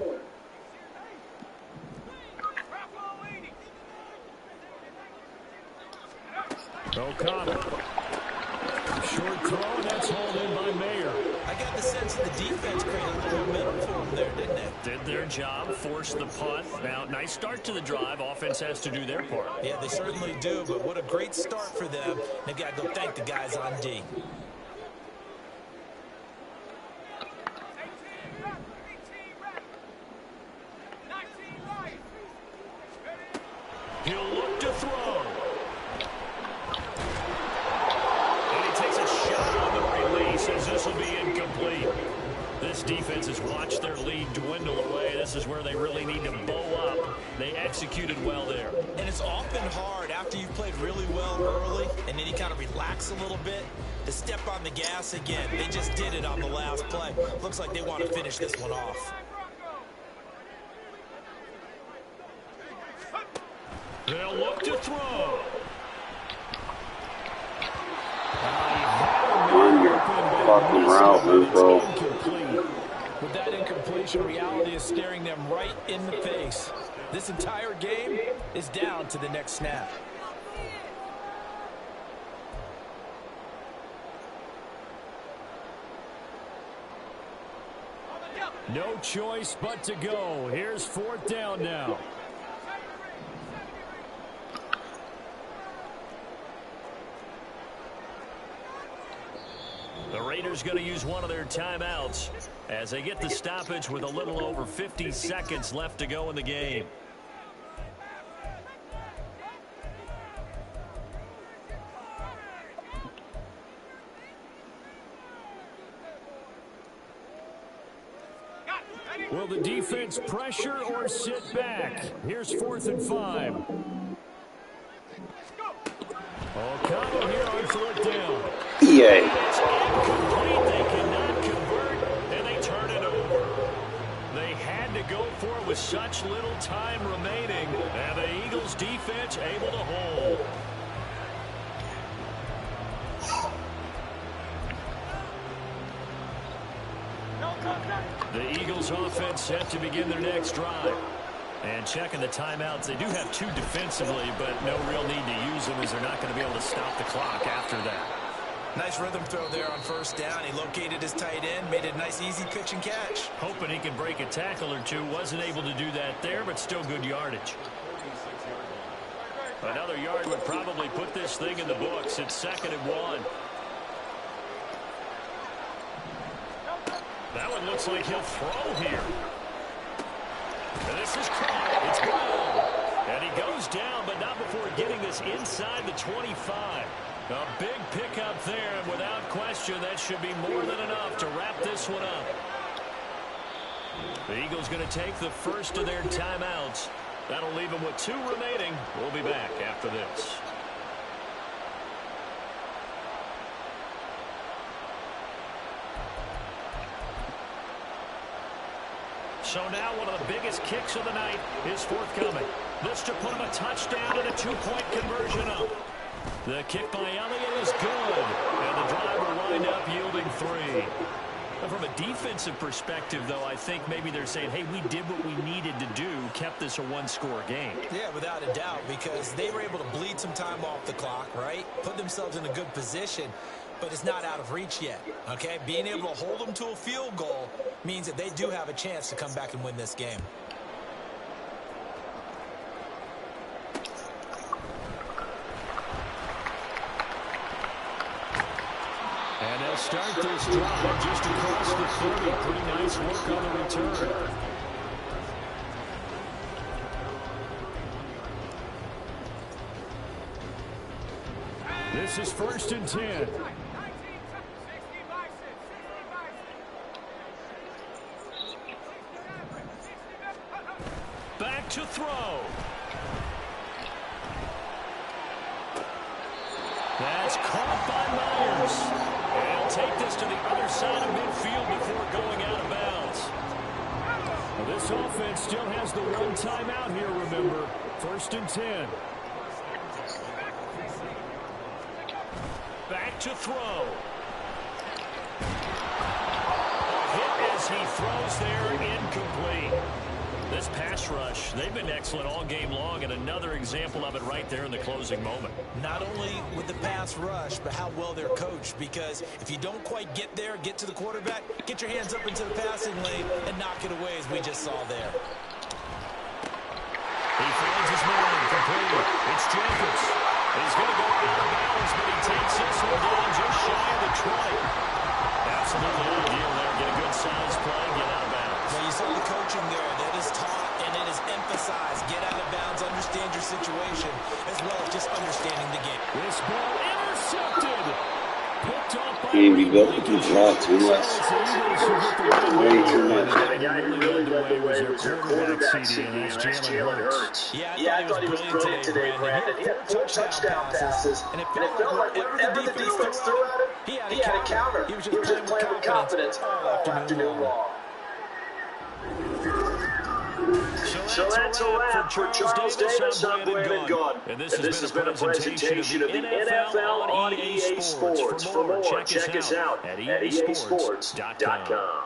O'Connell. Short throw, and that's hauled in by Mayer. I got the sense that the defense created a little momentum for them there, didn't they? Did their job, forced the punt. Now, nice start to the drive. Offense has to do their part. Yeah, they certainly do, but what a great start for them. They've got to go thank the guys on D. He'll look to throw. And he takes a shot on the release as this will be incomplete. This defense has watched their lead dwindle away. This is where they really need to bow up. They executed well there. And it's often hard after you've played really well early and then you kind of relax a little bit to step on the gas again. They just did it on the last play. Looks like they want to finish this one off. They'll look to throw. On your fucking route, man, bro. With that incompletion, reality is staring them right in the face. This entire game is down to the next snap. No choice but to go. Here's 4th down now. The Raiders going to use one of their timeouts as they get the stoppage with a little over 50 seconds left to go in the game. Will the defense pressure or sit back? Here's 4th and 5. O'Connell here on 4th down. Yay. It's incomplete. They cannot convert, and they turn it over. They had to go for it with such little time remaining, and the Eagles defense able to hold. The Eagles offense set to begin their next drive. And checking the timeouts, they do have 2 defensively, but no real need to use them as they're not going to be able to stop the clock after that. Nice rhythm throw there on 1st down. He located his tight end, made it a nice, easy pitch and catch. Hoping he could break a tackle or 2. Wasn't able to do that there, but still good yardage. Another yard would probably put this thing in the books. It's 2nd and 1. That one looks like he'll throw here. And this is caught. It's gone. And he goes down, but not before getting this inside the 25. A big pickup there, and without question, that should be more than enough to wrap this one up. The Eagles going to take the first of their timeouts. That'll leave them with 2 remaining. We'll be back after this. So now one of the biggest kicks of the night is forthcoming. This to put him a touchdown and a 2-point conversion up. The kick by Elliott is good, and the drive will wind up yielding 3. And from a defensive perspective, though, I think maybe they're saying, hey, we did what we needed to do, kept this a one-score game. Yeah, without a doubt, because they were able to bleed some time off the clock, right? Put themselves in a good position, but it's not out of reach yet, okay? Being able to hold them to a field goal means that they do have a chance to come back and win this game. And they'll start this drive just across the 30. Pretty nice work on the return. This is 1st and 10. Back to throw. That's caught by Myers. And he'll take this to the other side of midfield before going out of bounds. Well, this offense still has the one timeout here, remember. 1st and 10. Back to throw. Hit as he throws there, incomplete. This pass rush, they've been excellent all game long, and another example of it right there in the closing moment. Not only with the pass rush, but how well they're coached, because if you don't quite get there, get to the quarterback, get your hands up into the passing lane and knock it away as we just saw there. He finds his man, complete. It's Jacobs. He's going to go out of bounds, but he takes this one down just shy of the 20. Absolutely ideal there. Get a good size play, get out of bounds. Well, you saw the coaching there. That is taught and it is emphasized. Get out of bounds, understand your situation, as well as just understanding the game. This ball intercepted. Picked off by Can't be built to draw too much. Way too much. Really led the way was their quarterback CD, and that's Jalen Hurts. Yeah, I thought he was brilliant today, Brandon. He had 4 touchdown passes, and it felt like whenever the defense threw at him, he had a counter. He was just playing with confidence all afternoon long. So that's a wrap for Charles Davis. I'm Brandon Gunn. And this has been a presentation of the NFL on EA Sports. For more, check us out at easports.com.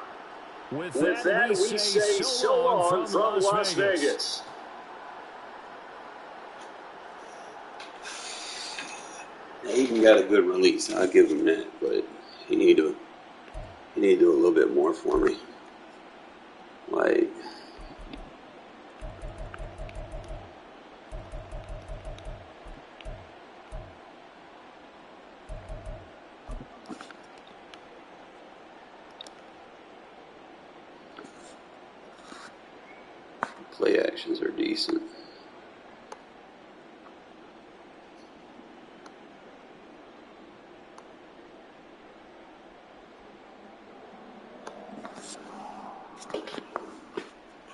With that, we say so long from Las Vegas. He got a good release. I'll give him that, but he need to do a little bit more for me. Like, play actions are decent.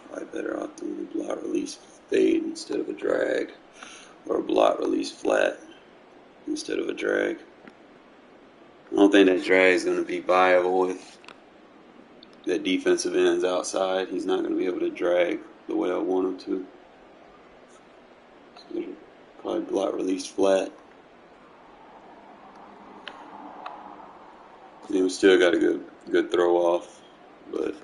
Probably better off doing a block release fade instead of a drag, or a block release flat instead of a drag. I don't think that drag is going to be viable with that defensive end's outside. He's not going to be able to drag the way I want him to. So probably block release flat. He still got a good throw off, but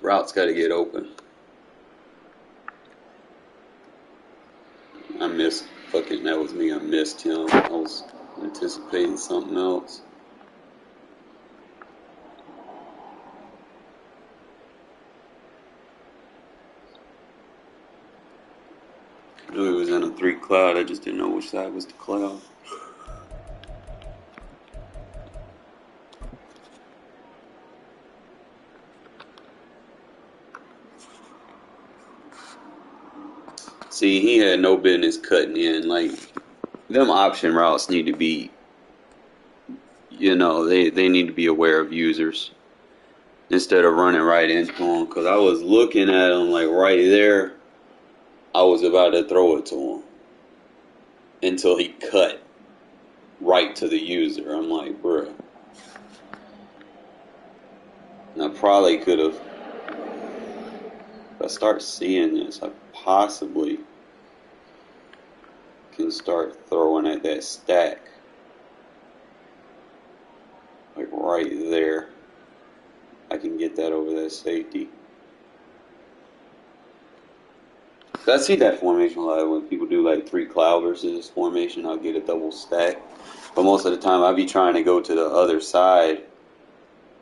routes got to get open. That was me. I missed him. I was anticipating something else. I knew it was in a 3 cloud. I just didn't know which side was the cloud. See, he had no business cutting in. Like, them option routes need to be, they need to be aware of users instead of running right into him. Because I was looking at him, like, right there. I was about to throw it to him until he cut right to the user. I'm like, bruh. And I probably could have, if I start seeing this, I possibly can start throwing at that stack. Like right there. I can get that over that safety. I see that formation a lot when people do like 3 cloud versus formation. I'll get a double stack. But most of the time I'll be trying to go to the other side,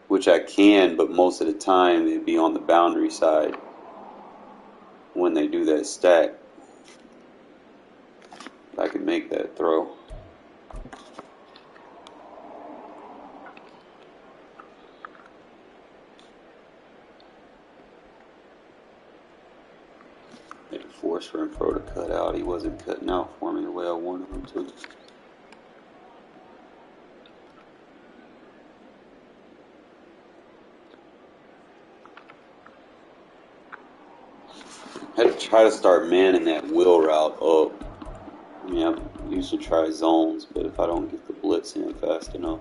which I can, but most of the time it'd be on the boundary side when they do that stack. I can make that throw. Made a force for him pro to cut out. He wasn't cutting out for me the way I wanted him to. I had to try to start manning that wheel route up. I mean, I used to try zones, but if I don't get the blitz in fast enough,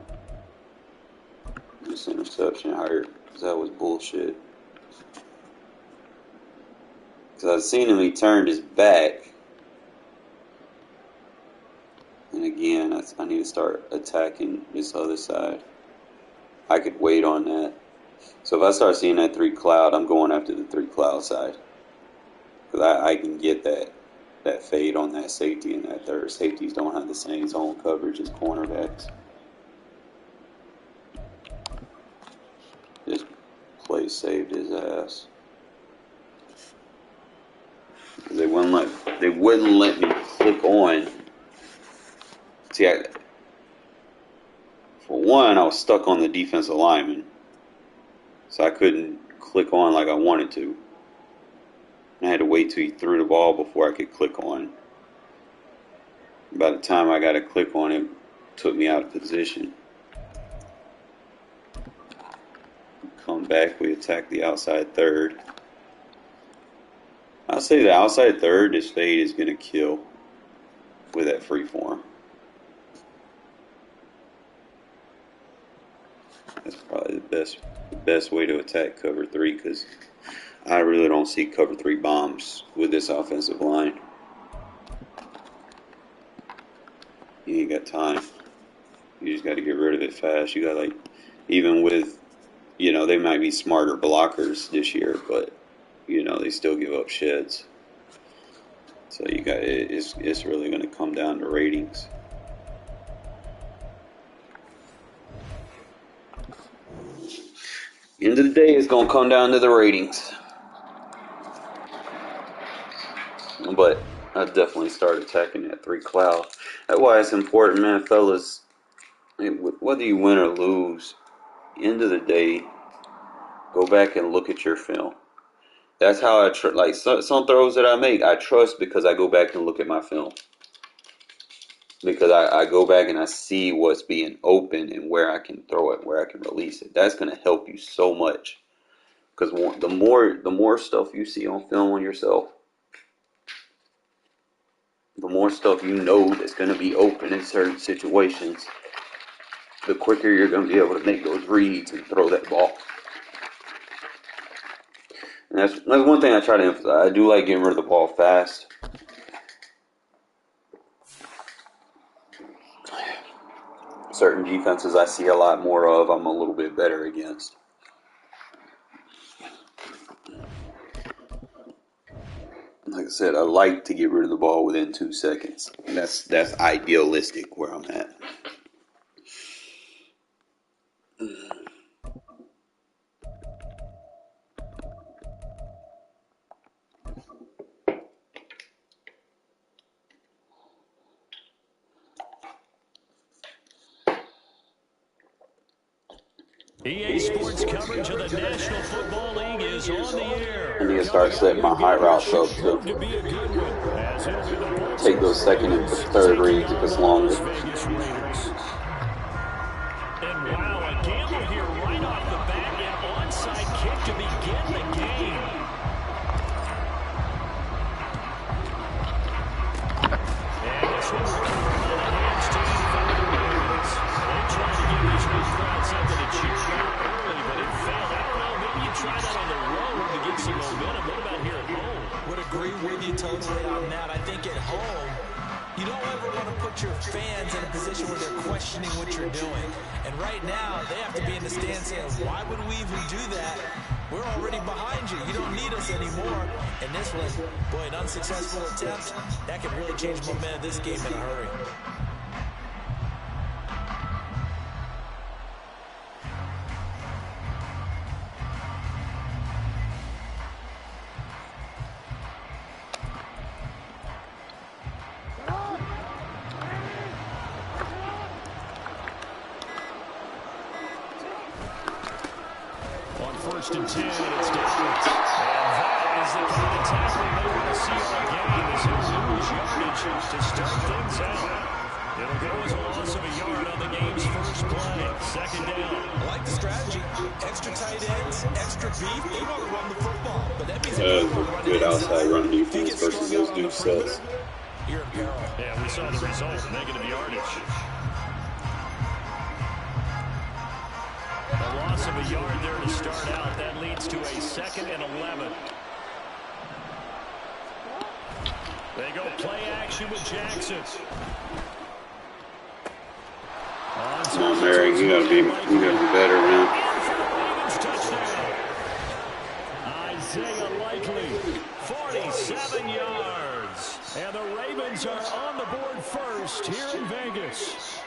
this interception hurt, because that was bullshit. Because I've seen him, he turned his back. And again, I need to start attacking this other side. I could wait on that. So if I start seeing that 3 cloud, I'm going after the 3 cloud side. Because I can get that fade on that safety and that third. Safeties don't have the same zone coverage as cornerbacks. This play saved his ass. They wouldn't let me click on. See, for one, I was stuck on the defensive lineman, so I couldn't click on like I wanted to. I had to wait till he threw the ball before I could click on. By the time I got to click on it, took me out of position. Come back, we attack the outside third. I'll say the outside third, this fade is going to kill with that free form. That's probably the best way to attack cover 3, because I really don't see cover 3 bombs with this offensive line. You ain't got time. You just got to get rid of it fast. You got even with, they might be smarter blockers this year, but they still give up sheds. So it's really going to come down to ratings. End of the day, it's going to come down to the ratings. But I definitely start attacking that 3 cloud. That's why it's important, man, fellas. Whether you win or lose, end of the day, go back and look at your film. That's how I some throws that I make, I trust because I go back and look at my film. Because I go back and I see what's being open and where I can throw it, where I can release it. That's going to help you so much. Because the more stuff you see on film on yourself, the more stuff you know that's going to be open in certain situations, the quicker you're going to be able to make those reads and throw that ball. And that's one thing I try to emphasize. I do like getting rid of the ball fast. Certain defenses I see a lot more of, I'm a little bit better against. Like I said, I like to get rid of the ball within 2 seconds. And that's idealistic where I'm at. EA Sports coverage of the National Football League is on the air. I need to start setting my high routes up to take those second and third reads if it's longer. And wow, a gamble here right off the bat. An onside kick to begin the game. And this one ripped from the hands to the Ravens. They tried to give this new crowd something to cheer about early, but it failed. I don't know fans in a position where they're questioning what you're doing. And right now, they have to be in the stand saying, why would we even do that? We're already behind you. You don't need us anymore. And this one, boy, an unsuccessful attempt, that could really change the momentum of this game in a hurry. First and 10, it's Downs. And that is the kind of tackling they want to see all game as he'll lose yardage to start things out. It'll go as a loss of a yard on the game's first play. Second down. I like the strategy. Extra tight ends, extra beef. They want to run the football. But that means a good outside run defense versus those deep sets. You're in peril. Yeah, we saw the result. Negative yardage. A loss of a yard there to start out. That leads to a 2nd and 11. They go play action with Jackson. Come on, Mary, you gotta be better, man. Isaiah Likely, 47 yards. And the Ravens are on the board first here in Vegas.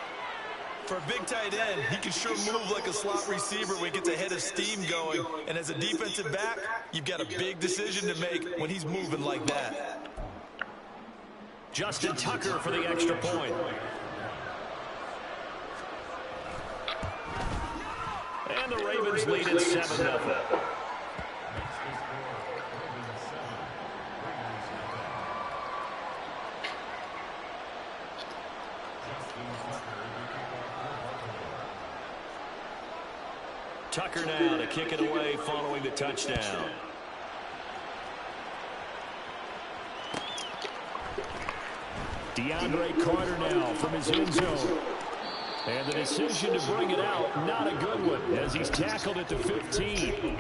For a big tight end, he can sure move like a slot receiver when he gets a head of steam going. And as a defensive back, you've got a big decision to make when he's moving like that. Justin Tucker for the extra point. And the Ravens lead at 7-0. Tucker now to kick it away following the touchdown. DeAndre Carter now from his end zone. And the decision to bring it out, not a good one, as he's tackled at the 15.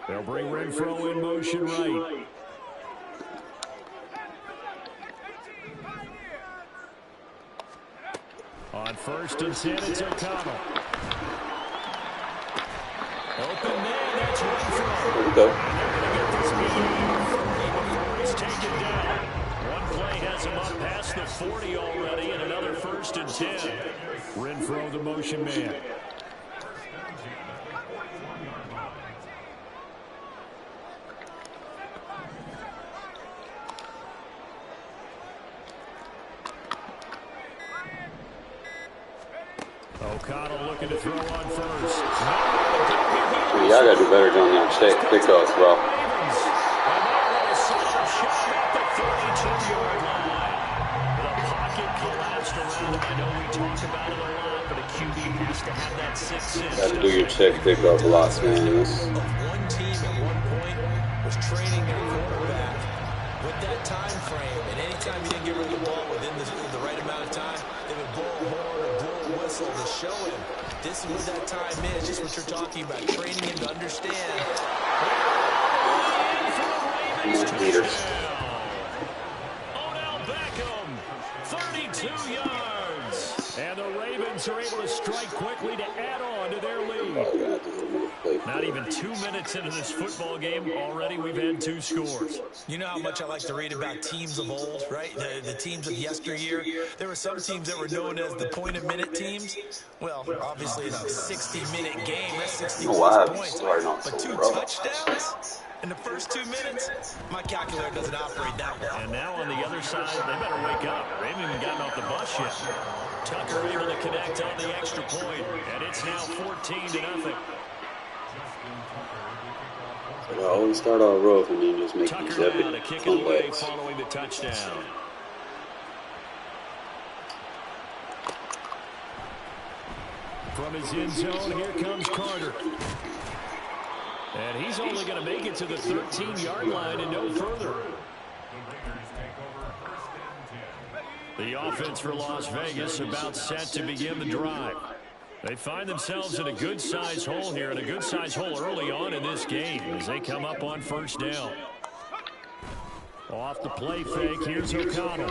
They'll bring Renfro in motion right. On 1st and 10, it's O'Connell. Open man, that's Renfro. There we go. He's taken down. One play has him up past the 40 already, and another 1st and 10. Renfro, the motion man. O'Connell looking to throw on first. Y'all gotta do better on that check pickups, bro. Gotta do your check pickup lots, man. One team at one point was training their quarterback with that time frame, and anytime you didn't get rid of the ball within the right amount of time, they would blow a horn or blow a whistle to show him this is what that time is, just what you're talking about, training him to understand. Leaders. Odell Beckham, 32 yards. And the Ravens are able to strike quickly to add on to their lead. Not even 2 minutes into this football game, already we've had 2 scores. You know how much I like to read about teams of old, right? The teams of yesteryear. There were some teams that were known as the point-a-minute teams. Well, obviously in a 60-minute game, that's 61 points. But 2 touchdowns in the first 2 minutes? My calculator doesn't operate that well. And now on the other side, they better wake up. They haven't even gotten off the bus yet. Tucker able to connect on the extra point, and it's now 14-0. I always start off rough and then just make these Tucker now to epic kick it away comebacks. following the touchdown. From his end zone, here comes Carter. And he's only going to make it to the 13-yard line and no further. The offense for Las Vegas about set to begin the drive. They find themselves in a good-sized hole here, and a good-sized hole early on in this game as they come up on first down. Off the play fake, here's O'Connell.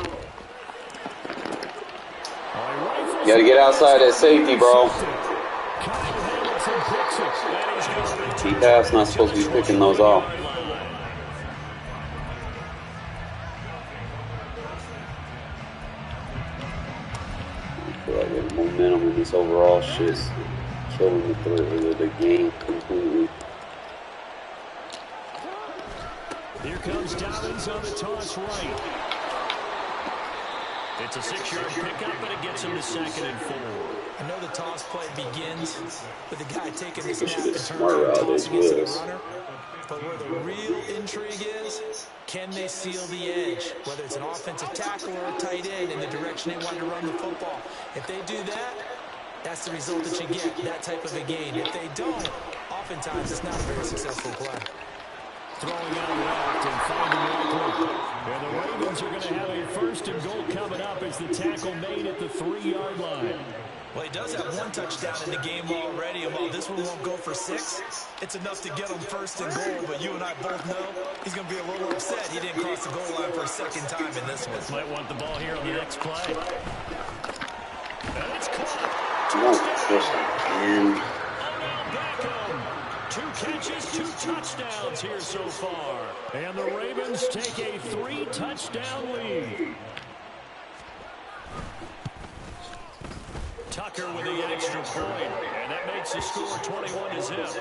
You got to get outside that safety, bro. T-Tap's not supposed to be picking those off. I feel like the momentum in this overall shit's killing the game completely. Here comes Dobbins on the toss right. It's a 6-yard pickup, but it gets him to 2nd and 4. I know the toss play begins with the guy taking the snap and turning around tossing it to the runner. But where the real intrigue is, can they seal the edge? Whether it's an offensive tackle or a tight end in the direction they want to run the football. If they do that, that's the result that you get, that type of a gain. If they don't, oftentimes it's not a very successful play. Throwing out left and finding Walker. And the Ravens are going to have a 1st and goal coming up as the tackle made at the 3-yard line. Well, he does have 1 touchdown in the game already, and while this one won't go for 6, it's enough to get him 1st and goal, but you and I both know he's going to be a little upset he didn't cross the goal line for a 2nd time in this one. Might want the ball here on the next play. And it's caught. And 2 catches, 2 touchdowns here so far. And the Ravens take a 3-touchdown lead. Tucker with the extra point, and that makes the score 21-0.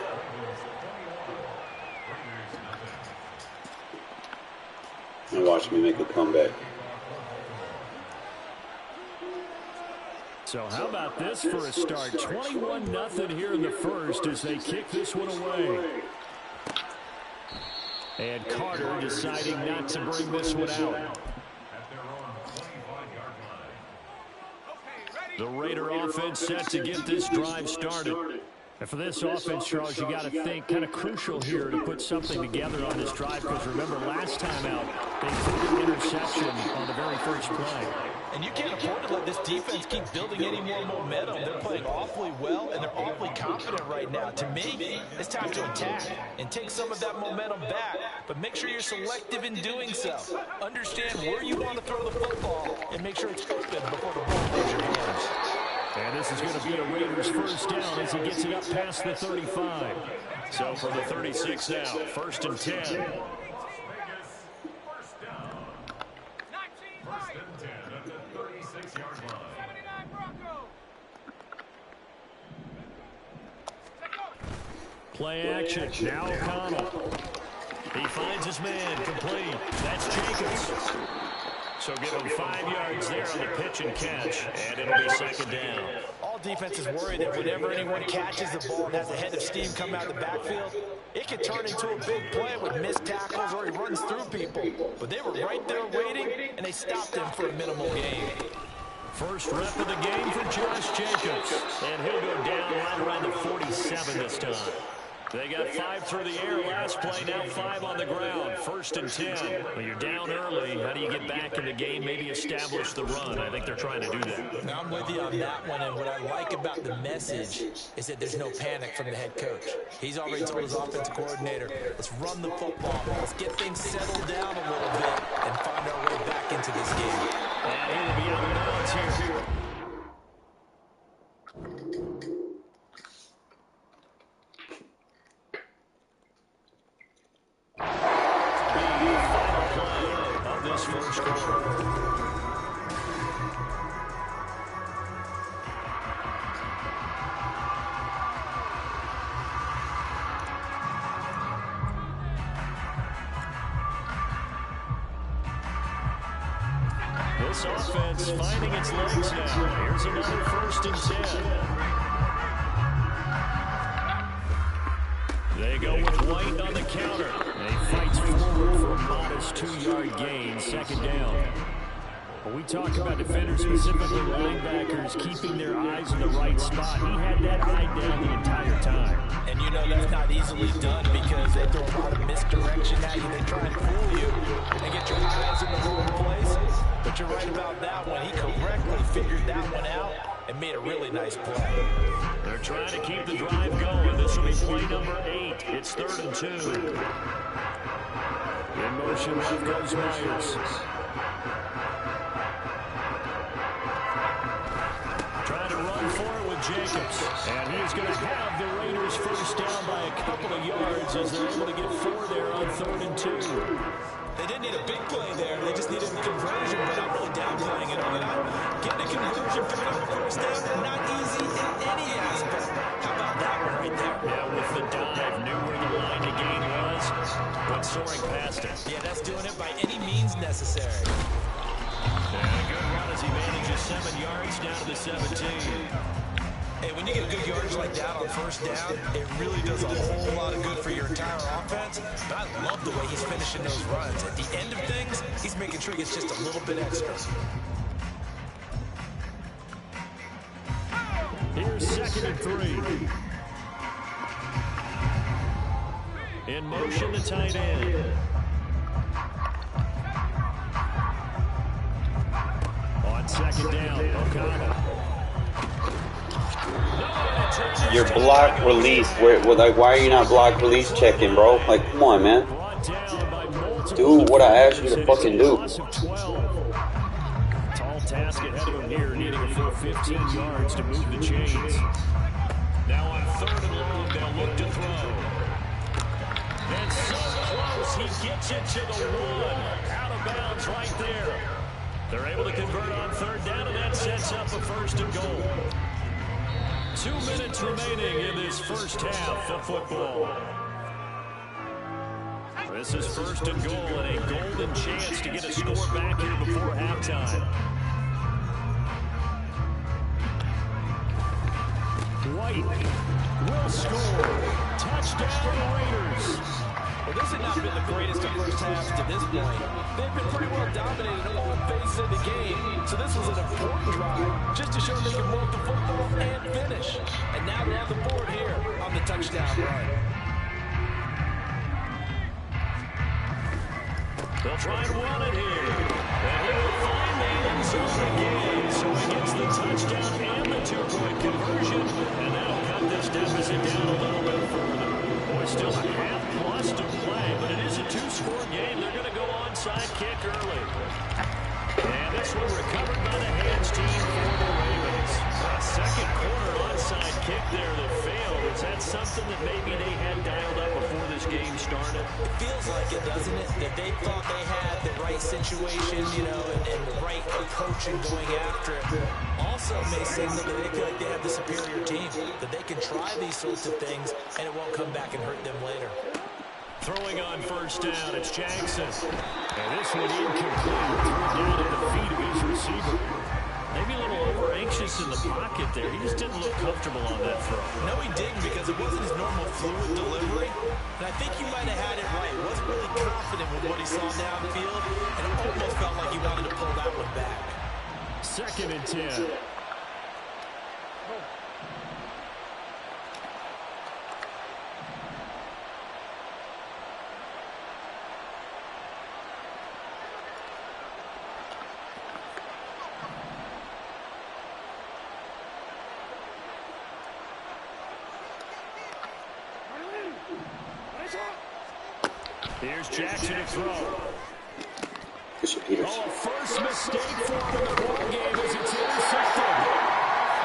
And watch me make a comeback. So how about this for a start? 21-0 here in the first as they kick this one away. And Carter deciding not to bring this one out. The Raider offense set to get this drive started. And for this offense, Charles, you got to think kind of crucial here to put something together on this drive because remember last time out, they threw an interception on the very first play. And you can't afford to let this defense keep building any more momentum. They're playing awfully well, and they're awfully confident right now. To me, it's time to attack and take some of that momentum back. But make sure you're selective in doing so. Understand where you want to throw the football, and make sure it's open before the ball leaves your hands. And this is going to be a Raiders 1st down as he gets it up past the 35. So for the 36 now, 1st and 10. Play action. Now O'Connell. He finds his man. Complete. That's Jacobs. So give him 5 yards there on the pitch and catch. And it'll be 2nd down. All defenses worry that whenever anyone catches the ball and has a head of steam come out of the backfield, it can turn into a big play with missed tackles or he runs through people. But they were right there waiting, and they stopped him for a minimal gain. First rep of the game for Josh Jacobs. And he'll go down right around the 47 this time. They got 5 through the air last play, now 5 on the ground. 1st and 10. When you're down early, how do you get back in the game, maybe establish the run? I think they're trying to do that. Now I'm with you on that one, and what I like about the message is that there's no panic from the head coach. He's already told his offensive coordinator, let's run the football, let's get things settled down a little bit and find our way back into this game. And he will be out of bounds here. First quarter. This offense finding its legs now. Here's another 1st and 10. They go with White on the counter. And he fights forward for a modest 2-yard gain, 2nd down. When we talk about defenders, specifically linebackers, keeping their eyes in the right spot, he had that eye down the entire time. And you know that's not easily done because they throw a lot of misdirection at you. They try and fool you and get your eyes in the wrong place. But you're right about that one. He correctly figured that one out and made a really nice play. They're trying to keep the drive going. This will be play number 8. It's 3rd and 2. In motion, left goes Myers. Trying to run for it with Jacobs. And he's going to have the Raiders first down by a couple of yards as they're able to get 4 there on 3rd and 2. They didn't need a big play there. They just needed a conversion, but not really downplaying it. Getting a conversion, picking up a first down, not easy in any aspect. How about that one right there? Yeah, with the dive, knew where the line to gain was, went soaring past it. Yeah, that's doing it by any means necessary. And a good run as he manages 7 yards down to the 17. Hey, when you get good yardage like that on first down, it really does a whole lot of good for your entire offense. But I love the way he's finishing those runs. At the end of things, he's making sure he gets just a little bit extra. Here's 2nd and 3. In motion, the tight end. On 2nd down, O'Connell. Your block release. Why are you not block release checking, bro? Like, come on, man. Do what I asked you to fucking do. Tall task ahead of him here, needing a full 15 yards to move the chains. Now on 3rd and long, they'll look to throw. And so close, he gets it to the 1. Out of bounds right there. They're able to convert on 3rd down, and that sets up a 1st and goal. 2 minutes remaining in this first half of football. This is 1st and goal and a golden chance to get a score back here before halftime. White will score. Touchdown Raiders. Well, this has not been the greatest of first halves to this point. They've been pretty well dominated in all phases of the game, so this was an important drive just to show they can move the football and finish. And now they're on the board here on the touchdown run. They'll try and run it here. And he will find the end zone again. So he gets the touchdown and the 2-point conversion. And that'll cut this deficit down a little bit further. Boy, still a half plus to play, but it is a 2-score game. They're going to go onside kick early. And this one recovered by the hands team for the Ravens. A second quarter onside kick there that failed. Is that something that maybe they had dialed up before this game started? It feels like it, doesn't it? That they thought they had the right situation, you know, and the right approach in going after it. Also may signal that they feel like they have the superior team, that they can try these sorts of things and it won't come back and hurt them later. Throwing on 1st down, it's Jackson. And this one incomplete. Threw down at the feet of his receiver. Maybe a little over-anxious in the pocket there. He just didn't look comfortable on that throw. No, he didn't, because it wasn't his normal fluid delivery. And I think he might have had it right. Wasn't really confident with what he saw downfield, and it almost felt like he wanted to pull that one back. 2nd and 10. Here's Jackson to throw. Bishop Peters. Oh, first mistake for him in the ball game as it's intercepted.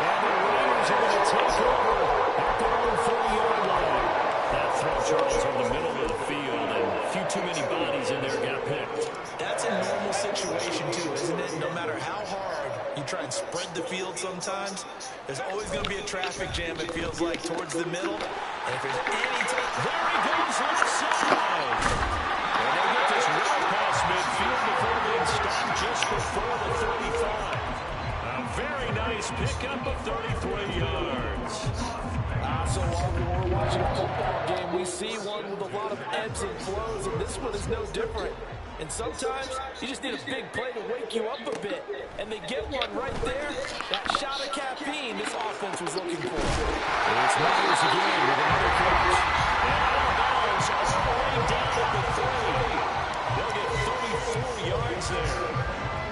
And the Raiders are going to take over at their own 30-yard line. That throw, Charles, over the middle of the field, and a few too many bodies in there got picked. That's a normal situation, too, isn't it? No matter how hard you try and spread the field sometimes, there's always going to be a traffic jam, it feels like, towards the middle. And if there's any time... There he goes, left side. And they get this right past midfield before being stopped just before the 35. A very nice pickup of 33 yards. So often when we're watching a football game, we see one with a lot of ebbs and flows, and this one is no different. And sometimes you just need a big play to wake you up a bit. And they get one right there. That shot of caffeine this offense was looking for. It's Myers again with another catch. And out of bounds all the way down at the 3. They'll get 34 yards there.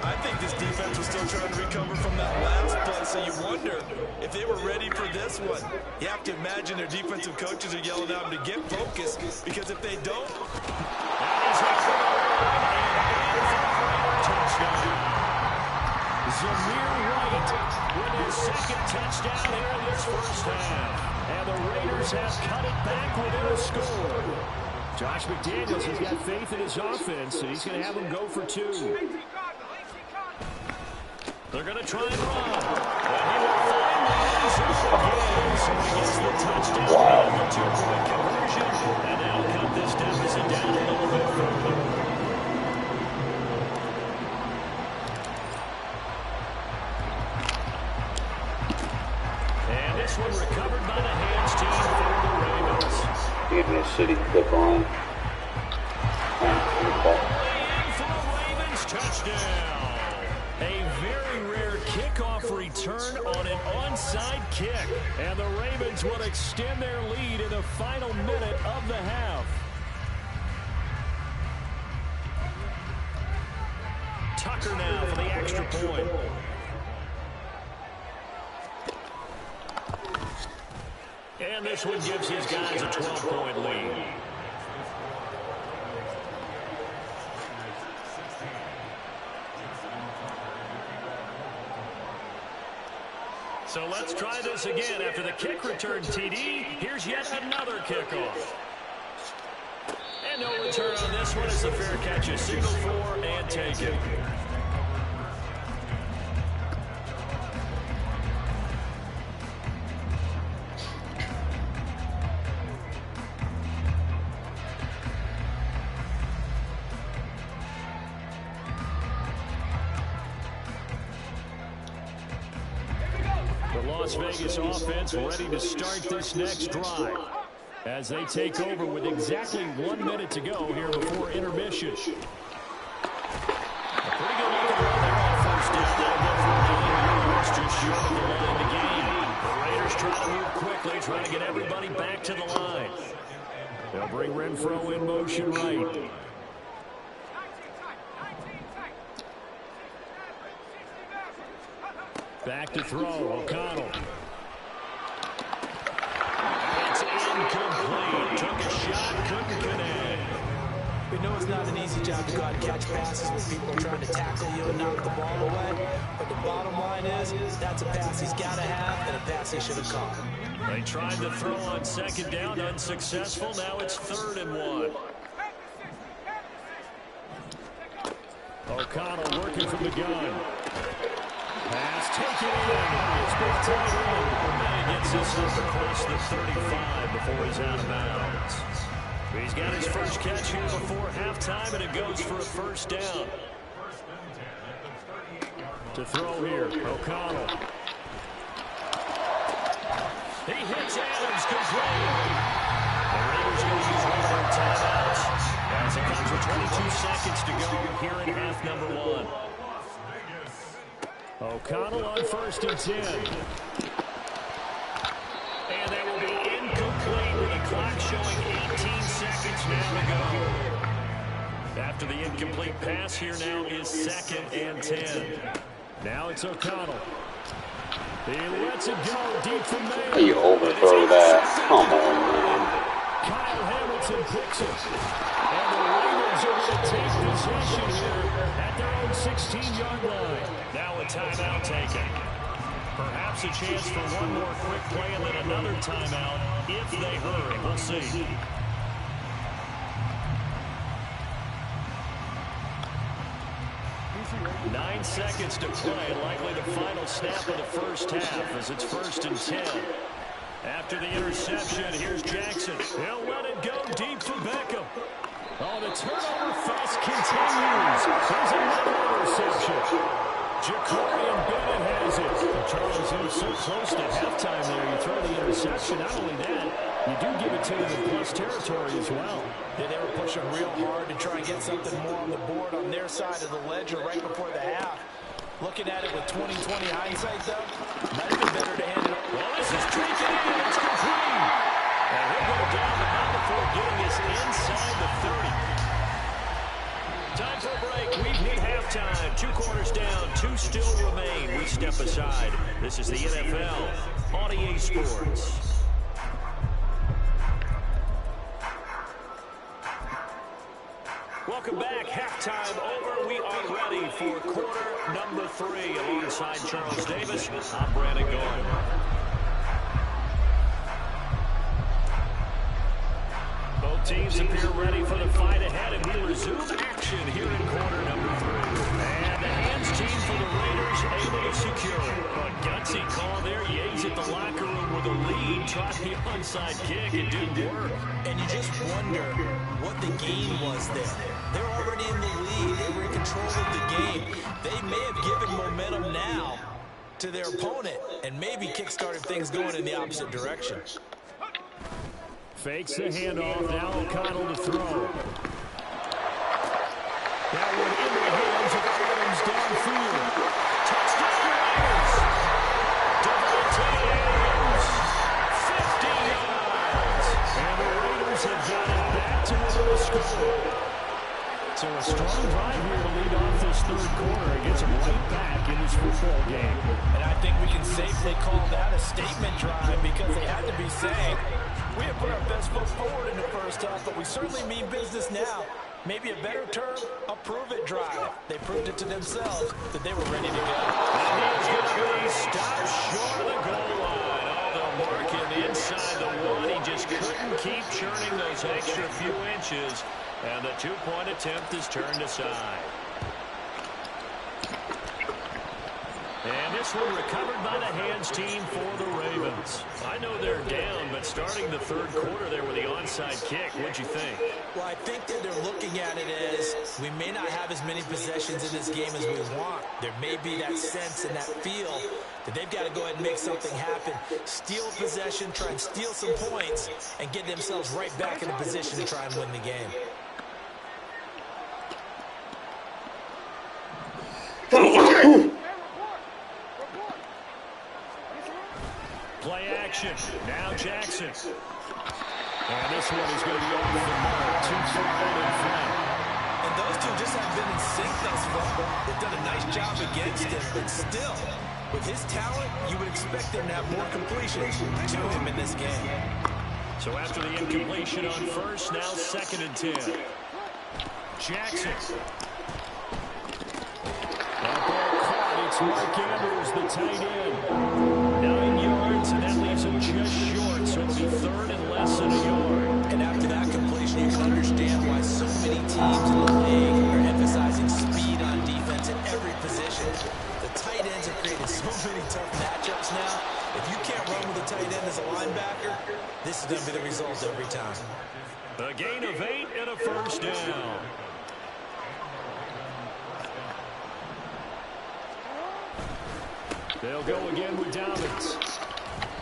I think this defense was still trying to recover from that last play, so you wonder if they were ready for this one. You have to imagine their defensive coaches are yelling at them to get focused, because if they don't... Zamir White with his second touchdown here in this first half. And the Raiders have cut it back within a score. Josh McDaniels has got faith in his offense, and he's going to have them go for 2. They're going to try and run. And he will find the end zone again. So he gets the touchdown and the 2-point conversion. And they'll cut this deficit down a little bit further. And this one recovered by the hands team for the Ravens. Give me a shitty clip on. For a Ravens touchdown. A very rare kickoff return on an onside kick. And the Ravens will extend their lead in the final minute of the half. Tucker now for the extra point. And this one gives his guys a 12-point lead. So let's try this again. After the kick return TD, here's yet another kickoff. And no return on this one. It's a fair catch, a signal for, and take it. The Las Vegas offense ready to start this next drive as they take over with exactly 1 minute to go here before intermission. A pretty good looking run there on first down. They'll go for 9 yards, just short of the line to gain. The Raiders try to move quickly, trying to get everybody back to the line. They'll bring Renfro in motion right. Back to throw, O'Connell. It's incomplete. Took a shot, couldn't connect. We know it's not an easy job to go out and catch passes when people are trying to tackle you and knock the ball away. But the bottom line is, that's a pass he's got to have and a pass he should have caught. They tried to throw on second down, unsuccessful. Now it's 3rd and 1. O'Connell working from the gun. Pass taken in. It's big tight end. And he gets this up across the 35 before he's out of bounds. He's got his first catch here before halftime, and it goes for a first down. To throw here, O'Connell. He hits Adams complete. The Raiders going to use one of their timeouts as it comes with 22 seconds to go here in half number 1. O'Connell on 1st and 10. And that will be incomplete with the clock showing 18 seconds now to go. After the incomplete pass, here now is 2nd and 10. Now it's O'Connell. He lets it go deep from there. You overthrow that. Come on, man. Kyle Hamilton picks it. And the Raiders are going to take possession here at their own 16-yard line. Now a timeout taken. Perhaps a chance for one more quick play and then another timeout if they hurry. We'll see. Nine seconds to play, likely the final snap of the first half as it's 1st and 10. After the interception, here's Jackson. He'll let it go deep for Beckham. Oh, the turnover fest continues. There's another interception. Jacorian Bennett has it. Charles, it was so close to halftime there. You throw the interception. Not only that, you do give it to them in plus territory as well. Yeah, they were pushing real hard to try and get something more on the board on their side of the ledger right before the half. Looking at it with 20/20 hindsight, though, might have been better to hand it over. Well, this is taken in. It's complete. And he'll go down the not before getting us inside the 30. Time for a break. We've hit halftime. 2 quarters down. 2 still remain. We step aside. This is the NFL. on EA Sports. Welcome back. Halftime over. We are ready for quarter number 3. Alongside Charles Davis, I'm Brandon Goy. Both teams appear ready for the fight ahead, and we resume action here in quarter number 3. And the hands team for the Raiders able to secure it. A gutsy call there. Yates at the locker room with a lead. Tried the onside kick. It didn't work. And you just wonder what the game was there. They're already in the lead. They were in control of the game. They may have given momentum now to their opponent and maybe kick-started things going in the opposite direction. Fakes the handoff. Now O'Connell to throw. That one in the hands of Adams downfield. Touchdown Raiders. Devontae Adams. 50 yards. And the Raiders have got it back to within a score. So a strong drive here to lead off this third quarter. It gets them right back in this football game. And I think we can safely call that a statement drive because they had to be saying, we have put our best foot forward in the first half, but we certainly mean business now. Maybe a better term, a prove-it drive. They proved it to themselves that they were ready to go. And he's going to be stopped short of the goal line. Oh, they'll mark him inside the 1. He just couldn't keep churning those extra few inches. And the two-point attempt is turned aside. And this one recovered by the hands team for the Ravens. I know they're down, but starting the third quarter there with the onside kick, what'd you think? Well, I think that they're looking at it as we may not have as many possessions in this game as we want. There may be that sense and that feel that they've got to go ahead and make something happen. Steal possession, try and steal some points, and get themselves right back in a position to try and win the game. Play action. Now Jackson. And this one is going to be off the mark. Too far out in front. And those two just haven't been in sync thus far. They've done a nice job against him, but still, with his talent, you would expect them to have more completions to him in this game. So after the incompletion on first, now 2nd and 10. Jackson. That ball caught. It's Mark Andrews, the tight end. 9 yards, and that leaves him just short. So it'll be 3rd and less than a yard. And after that completion, you can understand why so many teams in the league are emphasizing speed on defense at every position. The tight ends have created so many tough matchups now. If you can't run with a tight end as a linebacker, this is going to be the result every time. A gain of 8 and a first down. They'll go again with Dobbins.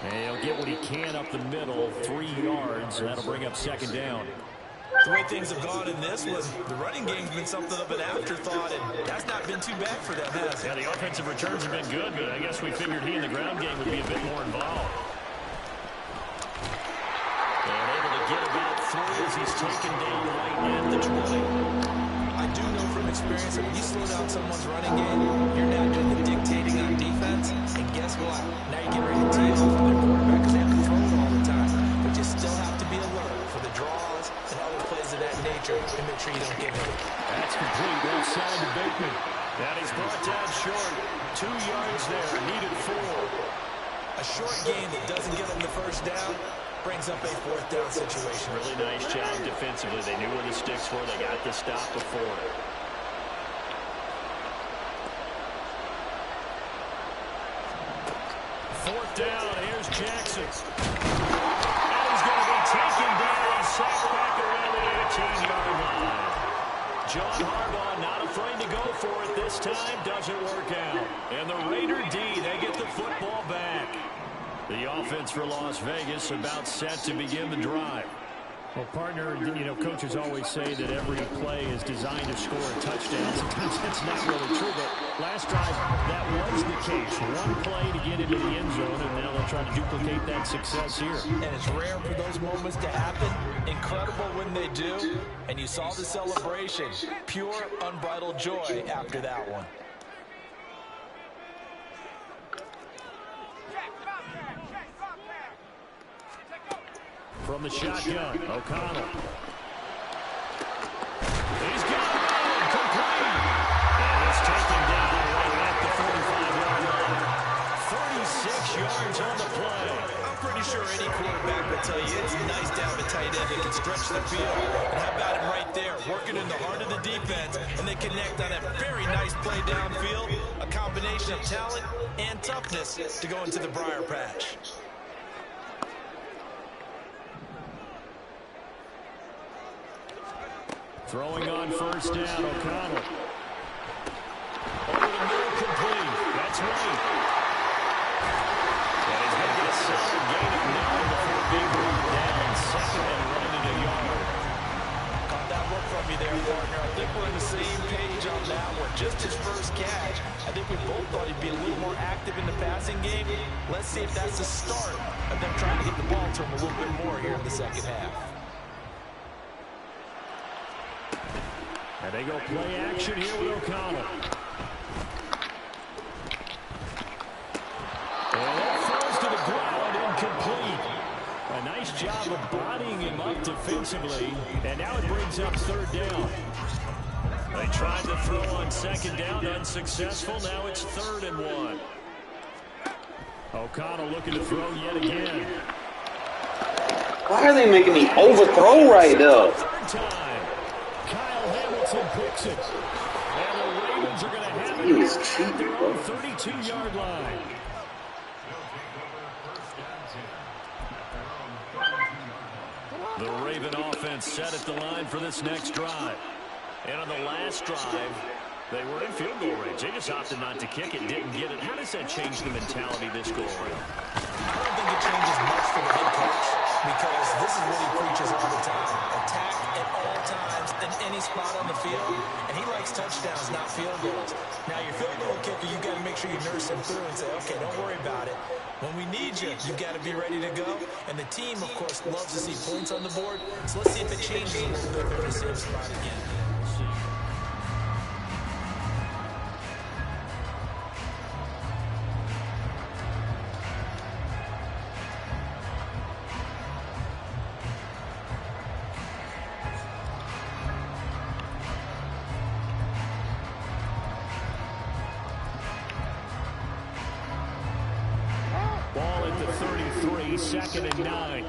And he'll get what he can up the middle, 3 yards. That'll bring up 2nd down. The way things have gone in this one, the running game's been something of an afterthought, and that's not been too bad for them, has it? Yeah, the offensive returns have been good, but I guess we figured he in the ground game would be a bit more involved. And able to get about 3 as he's taken down right at the 20. I do know from experience that when you slow down someone's running game, you're now doing the dictating on defense, and guess what? Now you get ready to tee off on their quarterback because they have to throw it all the time. But you still have to be alert for the draws and other plays of that nature and make sure you don't get hit. That's complete. Outside to Bateman. And he's brought down short. 2 yards there. Needed 4. A short game that doesn't get them the first down brings up a 4th down situation. Really nice job defensively. They knew where the sticks were. They got the stop before. 4th down. Here's Jackson. And he's going to be taken down and sacked back around the 18-yard line. John Harbaugh not afraid to go for it this time. Doesn't work out. And the Raider D, they get the football back. The offense for Las Vegas about set to begin the drive. Well, partner, you know, coaches always say that every play is designed to score a touchdown. Sometimes that's not really true, but last drive, that was the case. One play to get into the end zone, and now they'll try to duplicate that success here. And it's rare for those moments to happen. Incredible when they do. And you saw the celebration. Pure, unbridled joy after that one. From the shotgun, O'Connell. He's got it, complete. And it's taken down right at the 45-yard line. 36 yards on the play. I'm pretty sure any quarterback will tell you it's nice to have a tight end that can stretch the field. And how about him right there, working in the heart of the defense, and they connect on a very nice play downfield. A combination of talent and toughness to go into the briar patch. Throwing on first down, O'Connell. Over the middle, complete. That's right. And he's going to get a solid gain of 9 before being brought down. Second and running a yard. Caught that look from you there, partner. I think we're on the same page on that one. Just his first catch. I think we both thought he'd be a little more active in the passing game. Let's see if that's the start of them trying to get the ball to him a little bit more here in the second half. And they go play action here with O'Connell. And that falls to the ground, incomplete. A nice job of bodying him up defensively. And now it brings up third down. They tried to throw on second down, unsuccessful. Now it's 3rd and 1. O'Connell looking to throw yet again. Why are they making me overthrow right now? Third time. Picks it. And the Ravens are going to have it. He was cheating, bro. 32-yard line. The Raven offense set at the line for this next drive. And on the last drive, they were in field goal range. They just opted not to kick it, didn't get it. How does that change the mentality this go around? I don't think it changes much for the head coach because this is what he preaches all the time. Attack at all times in any spot on the field, and he likes touchdowns, not field goals. Now, your field goal kicker, you've got to make sure you nurse him through and say, okay, don't worry about it. When we need you, you've got to be ready to go. And the team, of course, loves to see points on the board. So let's see if it changes a little bit. They're in the same spot again. Ball at the 33, 2nd and 9.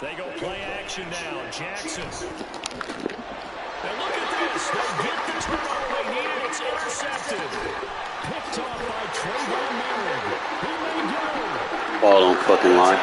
They go play action now. Jackson. And look at this. They get the turnover they needed. It's intercepted. Picked off by Trayvon Merrick. He may go. Ball don't fucking lie.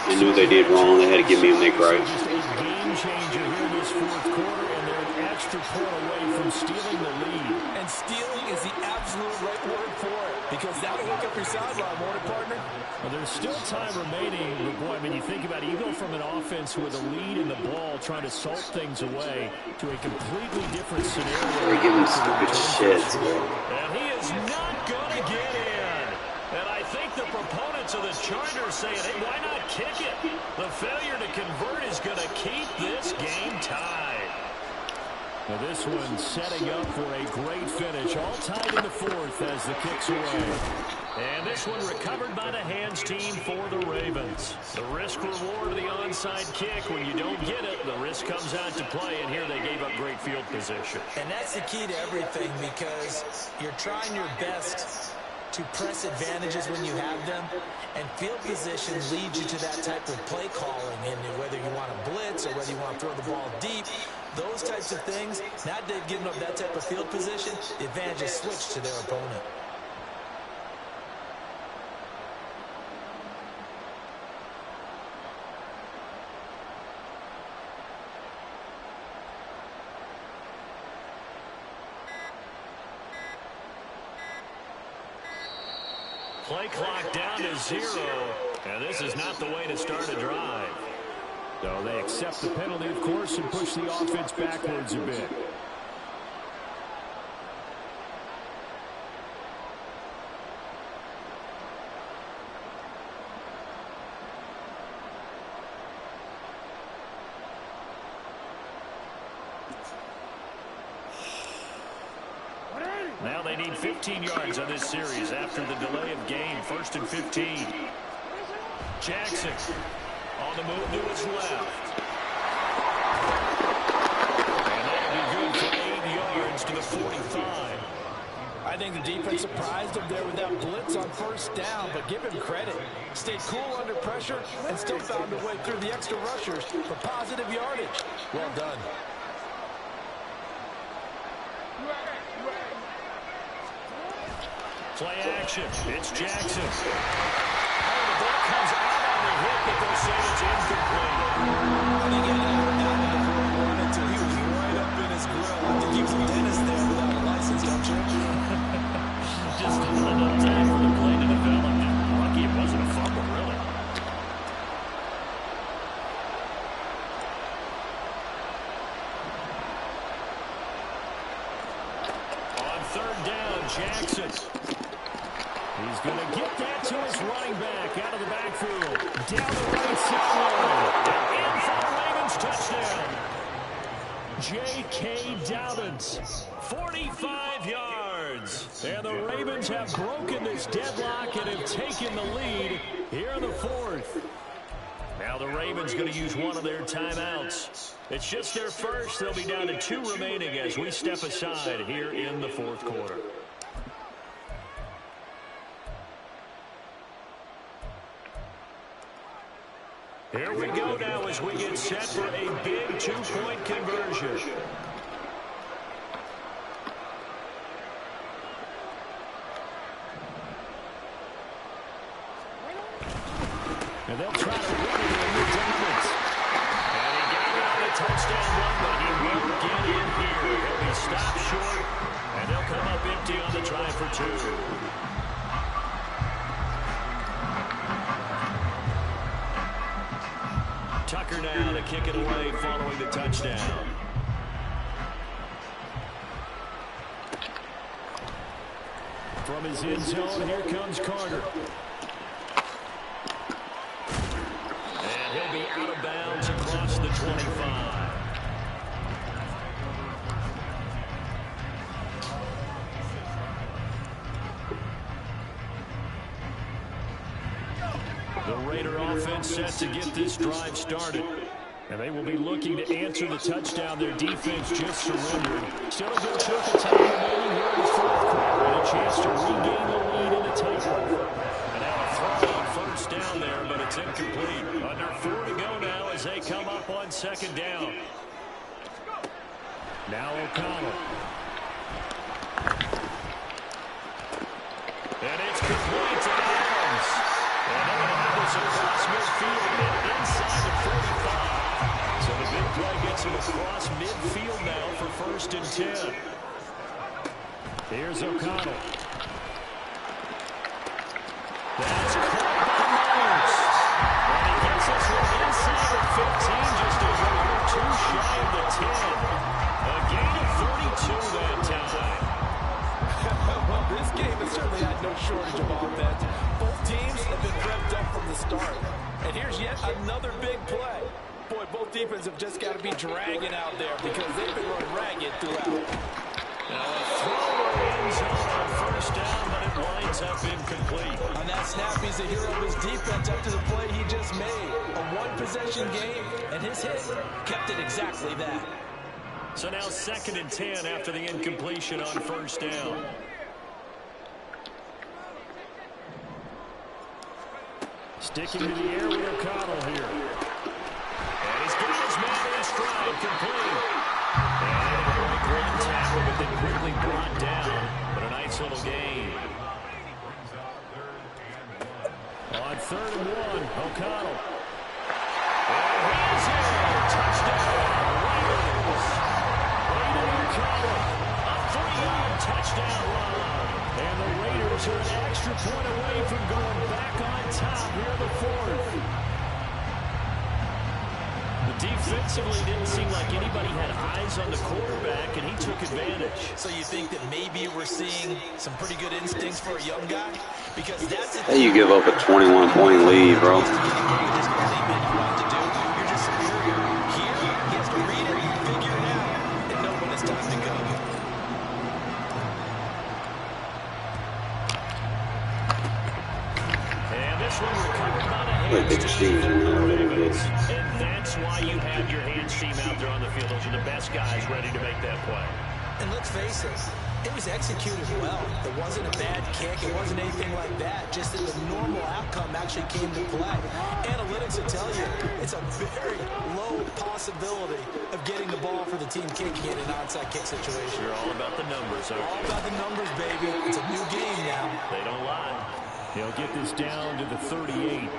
They knew they did wrong. They had to give me a make right. Just a game changer here in this 4th quarter, and they're an extra point away from stealing the lead. And stealing is the absolute right word for it, because that'll hook up your sideline, won't it, partner? Well, there's still time remaining, but boy, I mean, you think about it, you go from an offense with a lead in the ball, trying to salt things away, to a completely different scenario. They're giving stupid shit. And he is not going to get in. And I think the proponents of the Chargers saying, hey, why not kick it? The failure to convert is going to keep this game tied. Now this one setting up for a great finish. All tied in the 4th as the kick's away. And this one recovered by the hands team for the Ravens. The risk reward of the onside kick. When you don't get it, the risk comes out to play. And here they gave up great field position. And that's the key to everything, because you're trying your best to press advantages when you have them, and field position leads you to that type of play calling, and whether you want to blitz or whether you want to throw the ball deep, those types of things. Now they've given up that type of field position, the advantage is switched to their opponent. Play clock down to 0, and this is not the way to start a drive. So they accept the penalty, of course, and push the offense backwards a bit. need 15 yards on this series after the delay of game. 1st and 15. Jackson on the move to his left. And that'll be good for 8 yards to the 45. I think the defense surprised him there with that blitz on 1st down, but give him credit. Stayed cool under pressure and still found a way through the extra rushers for positive yardage. Well done. Play action. It's Jackson. Oh, the ball comes out on the hit, but they'll say it's incomplete. I think he had that before he wanted to. He was right up in his grill. I think he was a dentist there without a license, don't you? Just not enough time for the play to develop. Lucky it wasn't a fumble, really. On 3rd down, Jackson. He's going to get that to his running back out of the backfield. Down the right sideline. And in for the Ravens touchdown. J.K. Dobbins, 45 yards. And the Ravens have broken this deadlock and have taken the lead here in the 4th. Now the Ravens going to use one of their timeouts. It's just their first. They'll be down to 2 remaining as we step aside here in the 4th quarter. Here we go now as we get set for a big 2-point conversion. And they'll try to run it in with Dobbins. And he got it on a touchdown run, but he won't get in here. He'll be stopped short, and they'll come up empty on the try for 2. Tucker now to kick it away following the touchdown. From his end zone, here comes Carter. And he'll be out of bounds across the 25. The Raider offense set to get this drive started. And they will be looking to answer the touchdown their defense just surrendered. Still a good chunk of time remaining here in the 4th quarter. And a chance to regain the lead in the tight one. And now a throw on 1st down there, but it's incomplete. Under 4 to go now as they come up on 2nd down. Now O'Connell. And it's complete to Adams. And they're going to have this across midfield and inside the 45. So the big play gets him across midfield now for 1st and 10. Here's O'Connell. That's caught by Myers. And he gets this one inside the 15, just a yard or 2 shy of the 10. A gain of 32 that time. Well, this game has certainly had no shortage of offense. Both teams have been revved up from the start. And here's yet another big play. Boy, both defenses have just got to be dragging out there because they've been run ragged throughout. Now a throw ends on 1st down, but it winds up incomplete. On that snap, he's a hero of his defense after the play he just made. A one-possession game, and his hit kept it exactly that. So now 2nd and 10 after the incompletion on 1st down. Sticking to the air with O'Connell here. And he's got his man in stride, complete. And a great tackle, but then quickly brought down. But a nice little gain. On 3rd and 1, O'Connell. And he's in. Touchdown, Raiders. Aidan O'Connell, a 3-yard touchdown run. And the Raiders are an extra point away from going back on top here in the 4th. Defensively, didn't seem like anybody had eyes on the quarterback, and he took advantage. So you think that maybe we're seeing some pretty good instincts for a young guy? Because that's it. How you give up a 21-point lead, bro? You're just superior. Here, he has to read it, figure it out, and know when it's time to go. the Ravens. And that's why you have your hands team out there on the field. Those are the best guys ready to make that play. And let's face it, it was executed well. It wasn't a bad kick. It wasn't anything like that. Just that the normal outcome actually came to play. Analytics will tell you it's a very low possibility of getting the ball for the team kicking in an onside kick situation. You're all about the numbers, okay? All about the numbers, baby. It's a new game now. They don't lie. He'll get this down to the 38.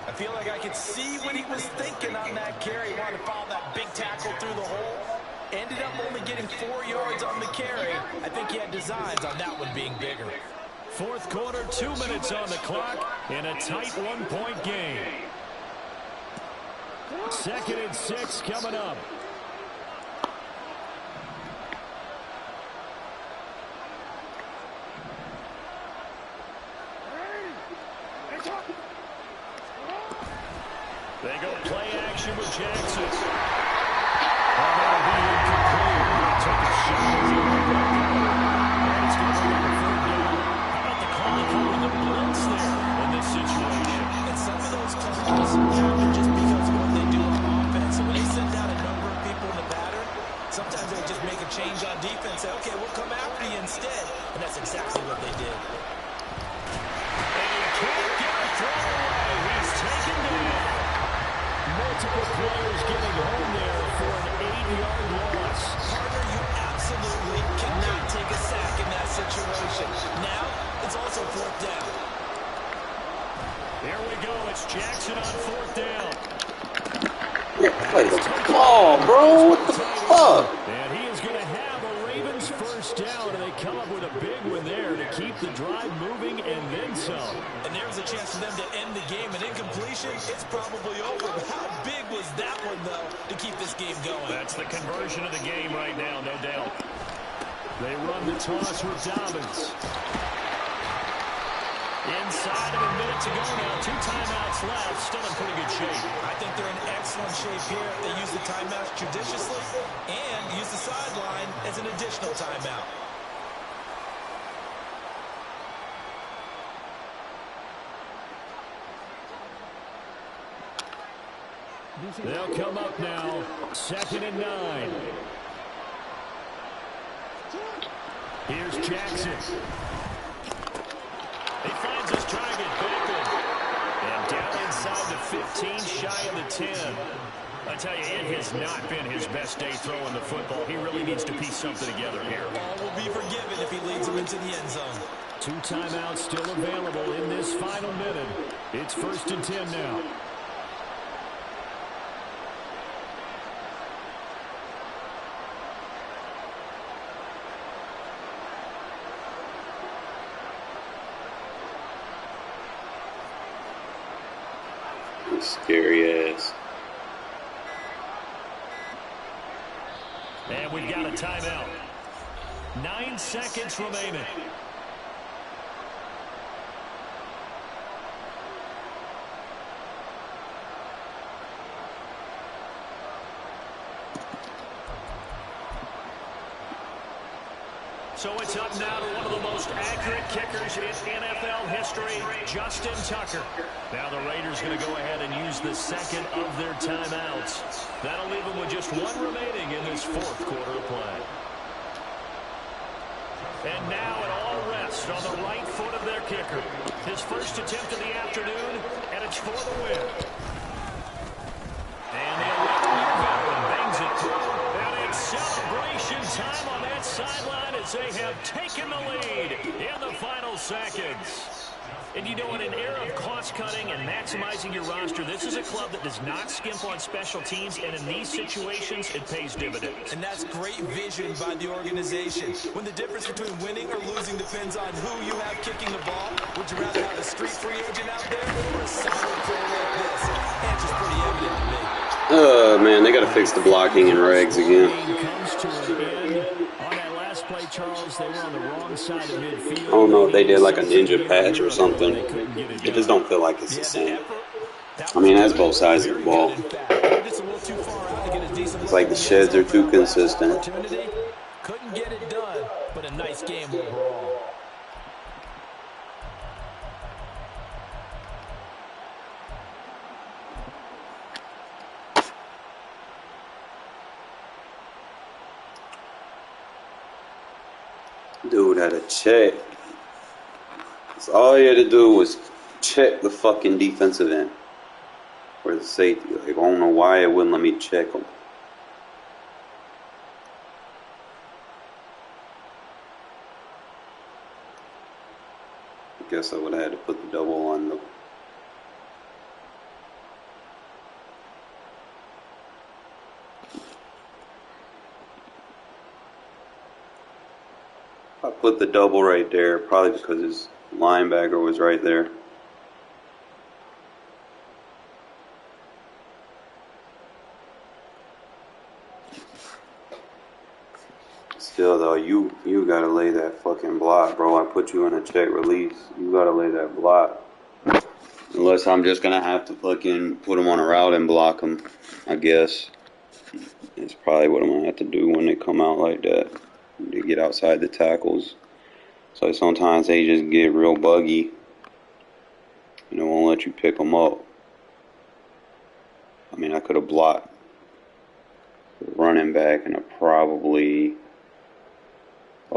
I feel like I could see what he was thinking on that carry. He wanted to follow that big tackle through the hole. Ended up only getting 4 yards on the carry. I think he had designs on that one being bigger. Fourth quarter, 2 minutes on the clock in a tight 1-point game. 2nd and 6 coming up. They go play action with Jackson. Oh, that'll be incomplete. He took a shot as he went back there. And it's going to be a 3rd down. How about the call calling the blitz there in this situation? And some of those calls happen just because of what they do on offense. So when they send out a number of people in the pattern, sometimes they just make a change on defense. Say, okay, we'll come after you instead. And that's exactly what they did. And he can't get a throw away. He's taken down. Multiple players getting home there for an 8-yard loss. Partner, you absolutely cannot take a sack in that situation. Now, it's also 4th down. There we go. It's Jackson on 4th down. Play the ball, bro. What the fuck? And he is going to have a Ravens 1st down, and they come up with a big one there to keep the drive moving and then some. And there's a chance for them to end the game. An incompletion, it's probably over. But how big was that one, though, to keep this game going? That's the conversion of the game right now, no doubt. They run the toss with Dobbins. Inside of a minute to go now. 2 timeouts left. Still in pretty good shape. I think they're in excellent shape here if they use the timeouts judiciously and use the sideline as an additional timeout. They'll come up now. 2nd and 9. Here's Jackson. He finds his target, Beckham. And down inside the 15, shy of the 10. I tell you, it has not been his best day throwing the football. He really needs to piece something together here. All will be forgiven if he leads them into the end zone. 2 timeouts still available in this final minute. It's 1st and 10 now. Scary ass. And we've got a timeout. 9 seconds remaining. So it's up now to one of the most accurate kickers in NFL history, Justin Tucker. Now the Raiders going to go ahead and use the 2nd of their timeouts. That'll leave them with just 1 remaining in this 4th quarter of play. And now it all rests on the right foot of their kicker. His first attempt of the afternoon, and it's for the win. And the 11-year veteran bangs it through. And it's celebration time on that sideline as they have taken the lead in the final seconds. And you know, in an era of cost-cutting and maximizing your roster, this is a club that does not skimp on special teams, and in these situations, it pays dividends. And that's great vision by the organization. When the difference between winning or losing depends on who you have kicking the ball, would you rather have a street free agent out there or a solid player like this? The answer's pretty evident to me. Oh, man, they got to fix the blocking in regs again. Charles, they were on the wrong side of midfield. I don't know if they did like a ninja patch or something. It just don't feel like it's the same. I mean, that's both sides of the ball. It's like the sheds are too consistent. Couldn't get it done, but a nice game overall. Dude had a check. That's all he had to do was check the fucking defensive end. Or the safety. Like, I don't know why it wouldn't let me check him. I guess I would have had to put the double on though. I put the double right there, probably because his linebacker was right there. Still though, you gotta lay that fucking block, bro. I put you in a check release. You gotta lay that block. Unless I'm just gonna have to fucking put him on a route and block him, I guess. It's probably what I'm gonna have to do when they come out like that. They get outside the tackles. So sometimes they just get real buggy. They won't let you pick them up. I mean, I could have blocked the running back and I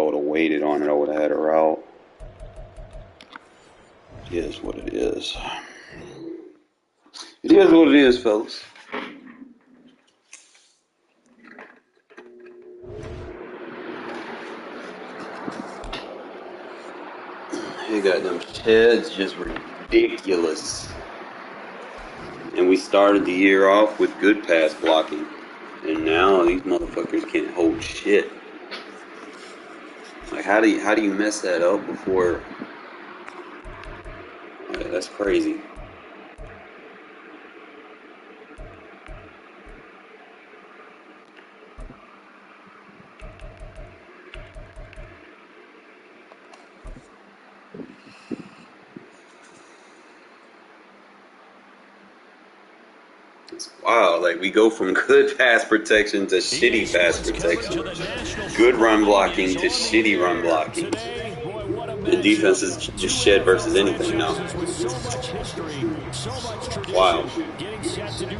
would have waited on it. I would have had a route. It is what it is. It is what it is, fellas. They got them sheds just ridiculous. And we started the year off with good pass blocking. And now these motherfuckers can't hold shit. Like, how do you mess that up before? Yeah, that's crazy. It's wild. Like, we go from good pass protection to shitty pass protection. Good run blocking to shitty run blocking. The defense is just shed versus anything now. Wow.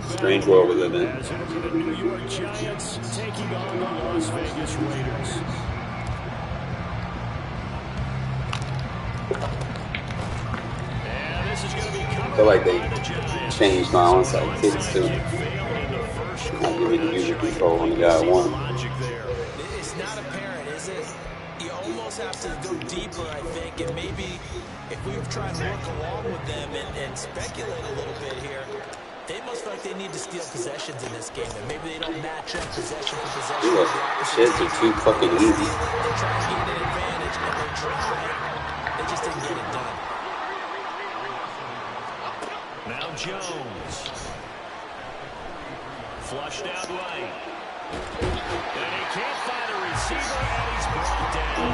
Strange world we live in. The New York Giants taking on the Las Vegas Raiders. And this is going to be I feel like they changed my onside kicks too. Not giving the user control when the guy won. It's not apparent, is it? You almost have to go deeper, I think, and maybe if we were trying to work along with them and speculate a little bit here, they must feel like they need to steal possessions in this game, and maybe they don't match up possession for possession. The sheds are too fucking easy. They try to gain an advantage, and they try. They just didn't get it done. Now Jones. Flushed out right. And he can't find a receiver, and he's brought down.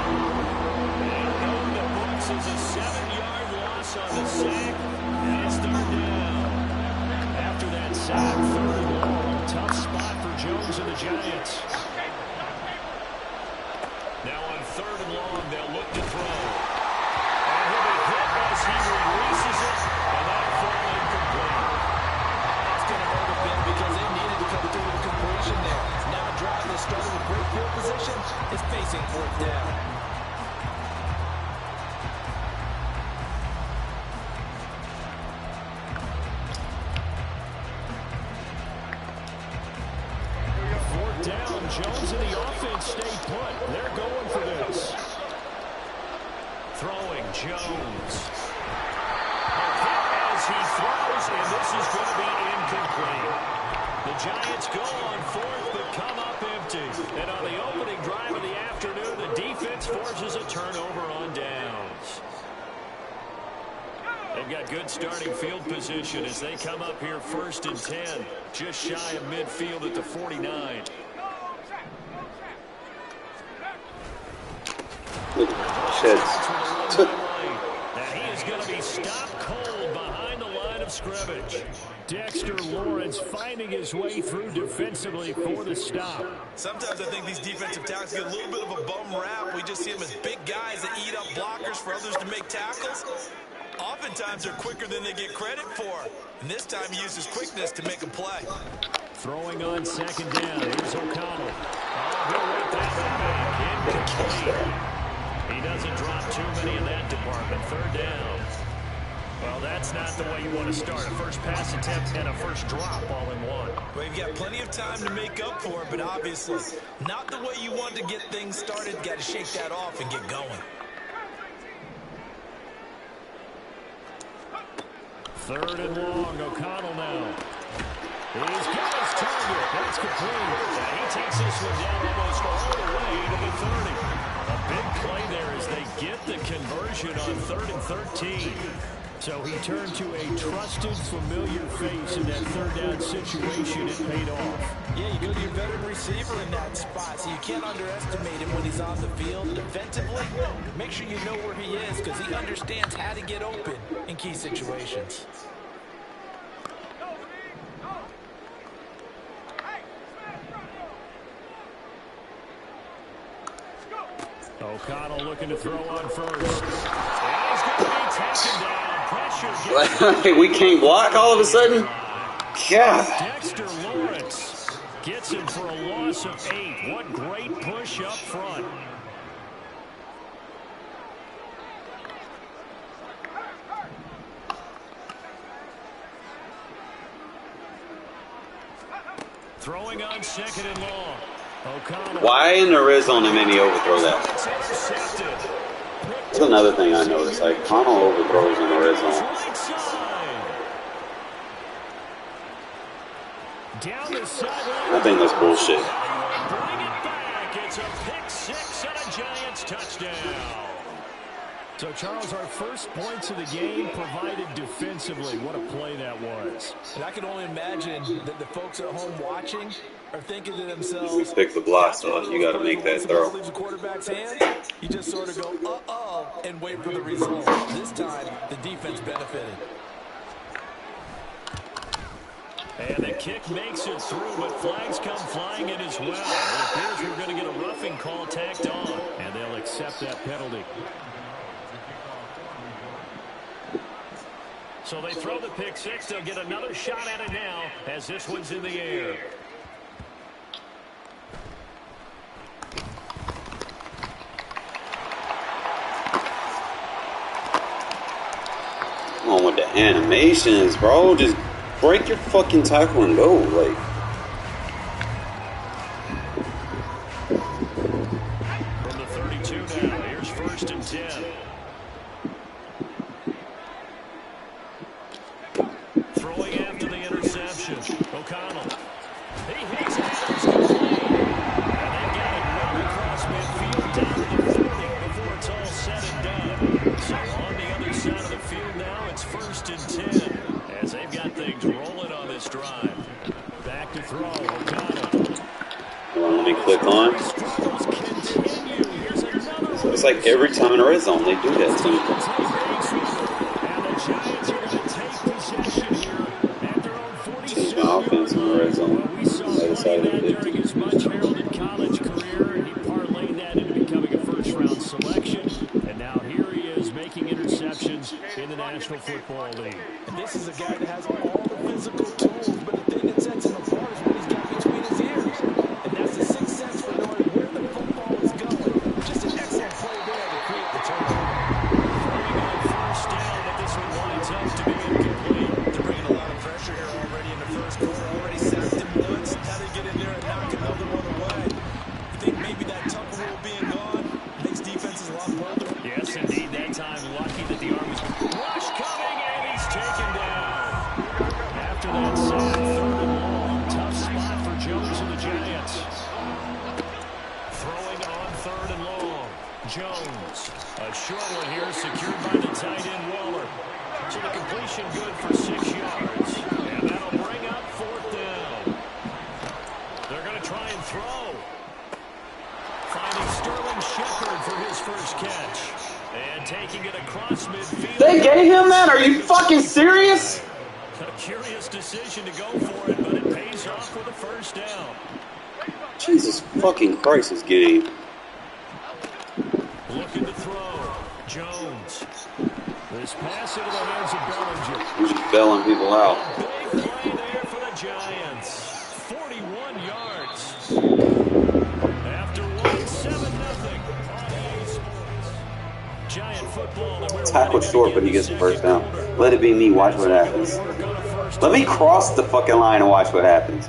And on the books is a 7-yard loss on the sack, and it's third down. After that sack, third and long. Tough spot for Jones and the Giants. Now on third and long, they'll look to throw. And he'll be hit as he releases it, and that'll fall incomplete. That's going to hurt a bit because they needed to come through with completion there. Now a drive that started with great field position is facing fourth down. Fourth down, Jones and the offense stay put. They're going for this. Throwing Jones. A hit as he throws, and this is going to be incomplete. The Giants go on fourth, but come up empty. And on the opening drive of the afternoon, the defense forces a turnover on downs. They've got good starting field position as they come up here first and 10, just shy of midfield at the 49. Sheds. And he is going to be stopped cold behind the line of scrimmage. Dexter Lawrence finding his way through defensively for the stop. Sometimes I think these defensive tackles get a little bit of a bum rap. We just see them as big guys that eat up blockers for others to make tackles. Oftentimes they're quicker than they get credit for. And this time he uses quickness to make a play. Throwing on second down. Here's O'Connell. Oh, he'll let that one back. Incomplete. He doesn't drop too many in that department. Third down. Well, that's not the way you want to start. A first pass attempt and a first drop all in one. Well, you've got plenty of time to make up for it, but obviously not the way you want to get things started. Got to shake that off and get going. Third and long. O'Connell now. He's got his target. That's complete. And he takes this one down almost all the way to the 30. A big play there as they get the conversion on 3rd and 13. So he turned to a trusted, familiar face in that third down situation. It paid off. Yeah, you go to your veteran receiver in that spot, so you can't underestimate him when he's on the field. Defensively, make sure you know where he is because he understands how to get open in key situations. O'Connell looking to throw on first. And he's going to be taken down. Pressure. We can't block all of a sudden? God. Dexter Lawrence gets him for a loss of 8. What great push up front. Throwing on 2nd and long. O'Connell. Why in the red zone did he overthrow that? That's another thing I noticed. Like, Connell overthrows in the red zone. I think that's bullshit. Bring it back. It's a pick 6 and a Giants touchdown. So, Charles, our first points of the game provided defensively. What a play that was. And I can only imagine that the folks at home watching are thinking to themselves, You pick the block, so you got to make that throw. leaves the quarterback's hands, you just sort of go, uh-oh, and wait for the result. This time, the defense benefited. And the kick makes it through, but flags come flying in as well. It appears we're going to get a roughing call tacked on, and they'll accept that penalty. So they throw the pick 6. They'll get another shot at it now as this one's in the air. Come on with the animations, bro. Just break your fucking tackle and go. Like, from the 32 now, here's 1st and 10. Throwing after the interception. O'Connell. He hits it. It's complete. And they got it well across midfield down to the 30 before it's all said and done. So on the other side of the field now, it's 1st and 10 as they've got things rolling on this drive. Back to throw. O'Connell. let me click on. Struggles continue. Here's another one. It's like every time in the red zone, they do that to me. And the Giants are going to take possession here at their own 47. Change my offense in the red zone. We saw Other side of that the during his much heralded college career, and he parlayed that into becoming a first-round selection. And now here he is making interceptions in the National Football League. And this is a guy that has all the physical tools, but the thing that sets him apart is what he's got between his ears. And that's the sixth sense for knowing where the football is going. Just an excellent play there to create the turnover. Throwing on first down, but this one winds up to be incomplete. They're bringing a lot of pressure here already in the first quarter. Already sacked him once. Now they get in there and knock another one away. I think maybe that Tucker rule being gone makes defenses a lot bolder. Yes, indeed. That time, lucky that the arm was rush coming, and he's taken down. After that sack, 3rd and long, tough spot for Jones and the Giants. Throwing on 3rd and long. Jones, a short one here, secured by the tight end Waller. So the completion good for 6 yards, and that'll bring up 4th down. They're going to try and throw. Finding Sterling Shepard for his first catch. And taking it across midfield. They gave him that? Are you fucking serious? A curious decision to go for it, but it pays off with a first down. Jesus fucking Christ, this game. Looking to throw. Jones. This pass into the hands of Bellinger. He's just bailing people out. Big play there for the Giants. 41 yards. After 1, 7-0 on EA Sports. tackle short, but he gets the first down. Let it be me. Watch what happens. Let me cross the fucking line and watch what happens.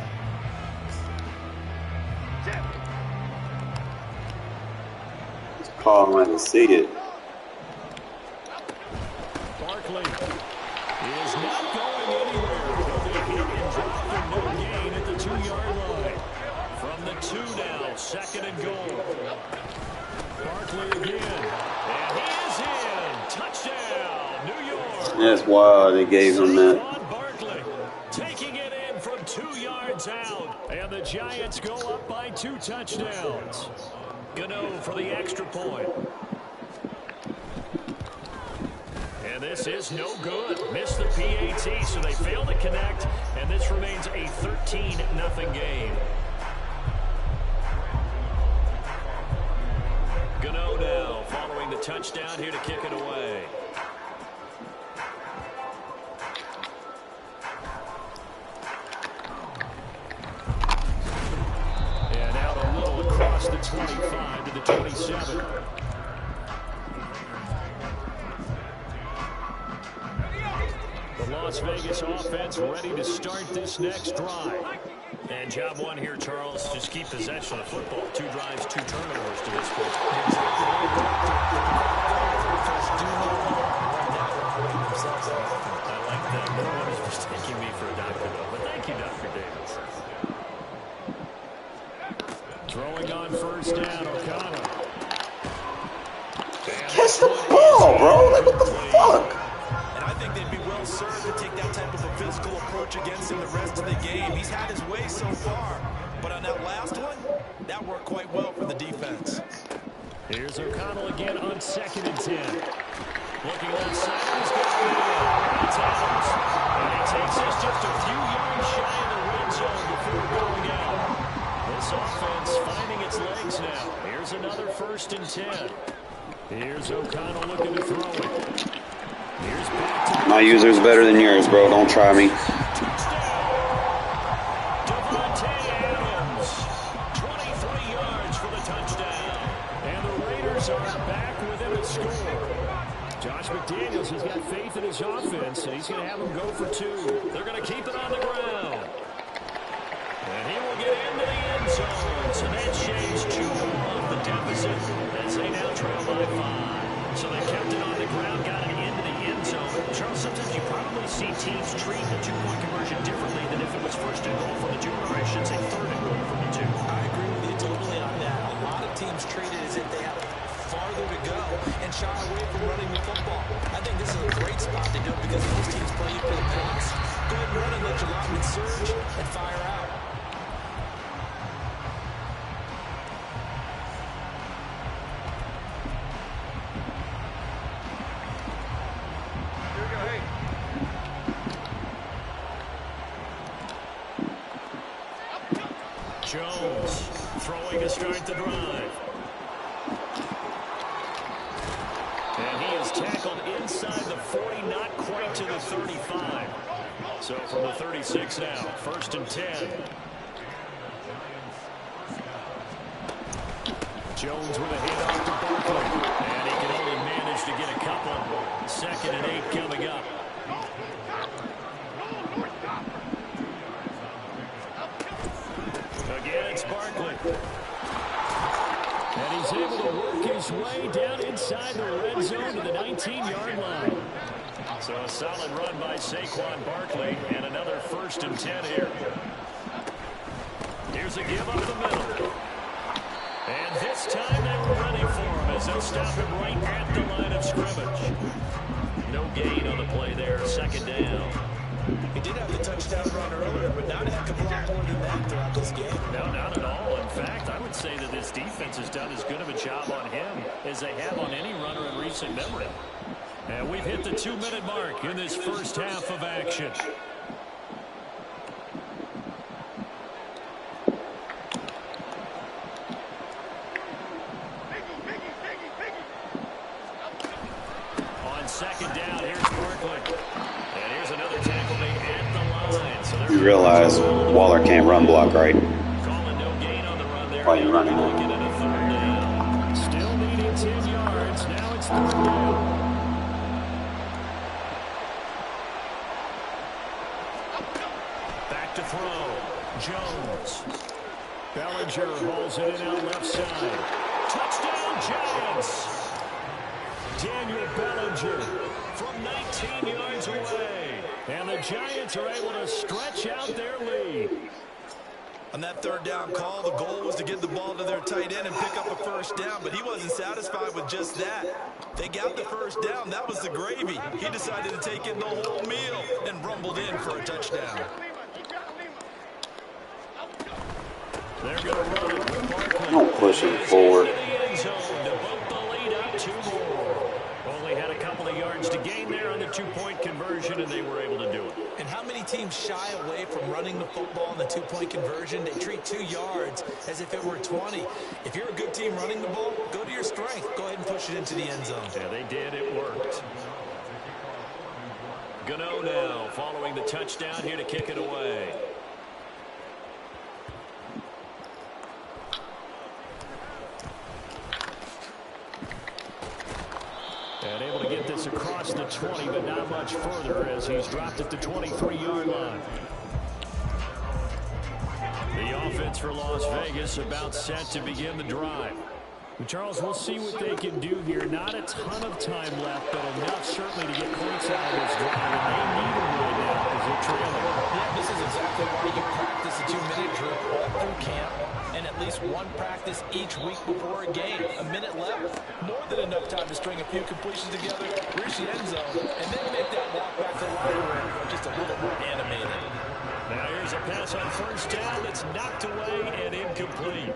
Just call him and see it. Barkley is not going anywhere. He'll be hit and dropped for no gain at the 2-yard line. From the 2 now, 2nd and goal. Barkley again. And he is in. Touchdown, New York. That's wild. They gave him that. Barkley taking it in from 2 yards out. And the Giants go up by 2 touchdowns. Gano for the extra point. And this is no good. Missed the PAT, so they fail to connect. And this remains a 13-0 game. Gano now following the touchdown here to kick it away. And out a little across the 25 to the 27. The Las Vegas offense ready to start this next drive. And job one here, Charles, just keep possession of the football. 2 drives, 2 turnovers to this point. I like that. No one is mistaking me for a doctor, though. But thank you, Dr. Davis. Throwing on first down, O'Connell. Catch the ball, bro. Like, what the fuck? And I think they'd be well served to take that type of a physical approach against him the rest of the game. He's had his way so far. But on that last one, that worked quite well for the defense. Here's O'Connell again on 2nd and 10. Looking left side, he's got it in. It's Adams. And he takes us just a few yards shy of the red zone before going out. This offense finding its legs now. Here's another 1st and 10. Here's O'Connell looking to throw it. Here's back to My user's better than yours, bro. Don't try me. Devontae Adams, 23 yards for the touchdown. And the Raiders are back within a score. Josh McDaniels has got faith in his offense, and he's going to have them go for 2. They're going to keep it on the ground. And he will get into the end zone. So that shaves 2 off the deficit as they now trail by 5. So they kept it on the ground, got it into the end zone. Charles, sometimes you probably see teams treat the 2-point conversion differently than if it was 1st and goal from the 2, or I should say 3rd and goal from the 2. I agree with you totally on that. A lot of teams treat it as if they have farther to go and shy away from running the football. I think this is a great spot to do it because most teams play you for the pass. Go ahead and run and let your linemen surge and fire out. Jones throwing to start the drive. And he is tackled inside the 40, not quite to the 35. So from the 36 now, 1st and 10. Jones with a handoff to Barkley. And he can only manage to get a couple. 2nd and 8 coming up. Again, it's Barkley. And he's able to work his way down inside the red zone to the 19-yard line. So a solid run by Saquon Barkley, and another 1st and 10 here. Here's a give up the middle. And this time they were ready for him as they'll stop him right at the line of scrimmage. No gain on the play there, 2nd down. He did have the touchdown run earlier, but not have to block more than that throughout this game. No, not at all. In fact, I would say that this defense has done as good of a job on him as they have on any runner in recent memory. And we've hit the 2-minute mark in this first half of action. On 2nd down, here's Barkley. And here's another tackle made at the line. So You realize Waller can't run block, right? calling no gain on the run there. Why you running? Get it a 3rd down. Still needing 10 yards. Now it's 3rd down. to throw. Jones. Bellinger hauls it in out left side. Touchdown, Giants! Daniel Bellinger from 19 yards away. And the Giants are able to stretch out their lead. On that third down call, the goal was to get the ball to their tight end and pick up a first down, but he wasn't satisfied with just that. They got the first down. That was the gravy. He decided to take in the whole meal and rumbled in for a touchdown. They're going to run it with Barkley. Don't push him forward. Only had a couple of yards to gain there on the two-point conversion, and they were able to do it. And how many teams shy away from running the football on the two-point conversion? They treat 2 yards as if it were 20. If you're a good team running the ball, go to your strength. Go ahead and push it into the end zone. Yeah, they did. It worked. Gano now following the touchdown here to kick it away. And able to get this across the 20, but not much further as he's dropped at the 23-yard line. The offense for Las Vegas about set to begin the drive. Well, Charles, we'll see what they can do here. Not a ton of time left, but enough certainly to get points out of this drive. And they need them right now as they're trailing. Yeah, this is exactly why you practice a 2-minute drill all through camp and at least one practice each week before a game. A minute left, more than enough time to string a few completions together, reach the end zone, and then make that walk back to the locker room just a little more animated. Now here's a pass on first down that's knocked away and incomplete.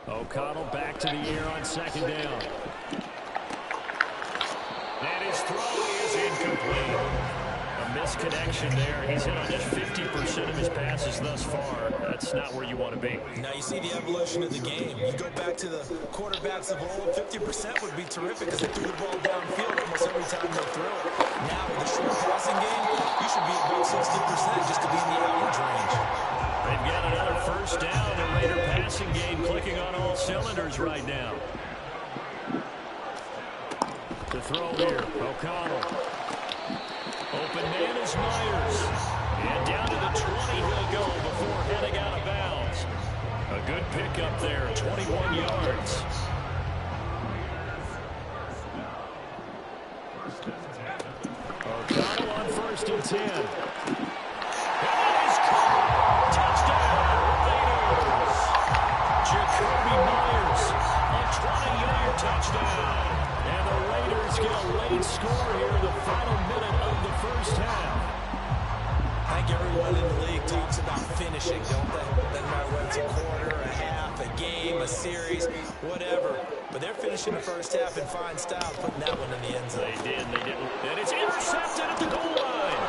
O'Connell back to the air on second down. And his throw is incomplete. A misconnection there. He's hit on just 50% of his passes thus far. That's not where you want to be. Now you see the evolution of the game. You go back to the quarterbacks of old, 50% would be terrific because they threw the ball downfield almost every time they threw it. Now with the short passing game, you should be about 60% just to be in the average range. They've got another first down. The Raider passing game clicking on all cylinders right now. The throw here, O'Connell. Open man is Myers. And down to the 20 he'll go before heading out of bounds. A good pickup there, 21 yards. O'Connell on 1st and 10. And that is caught. Touchdown, Raiders. Jacoby Myers, a 20-yard touchdown. And the Raiders get a late score here in the final minute of the first half. I think everyone in the league talks about finishing, don't they? Doesn't matter whether it's a quarter, a half, a game, a series, whatever. But they're finishing the first half in fine style, putting that one in the end zone. They didn't. And it's intercepted at the goal line.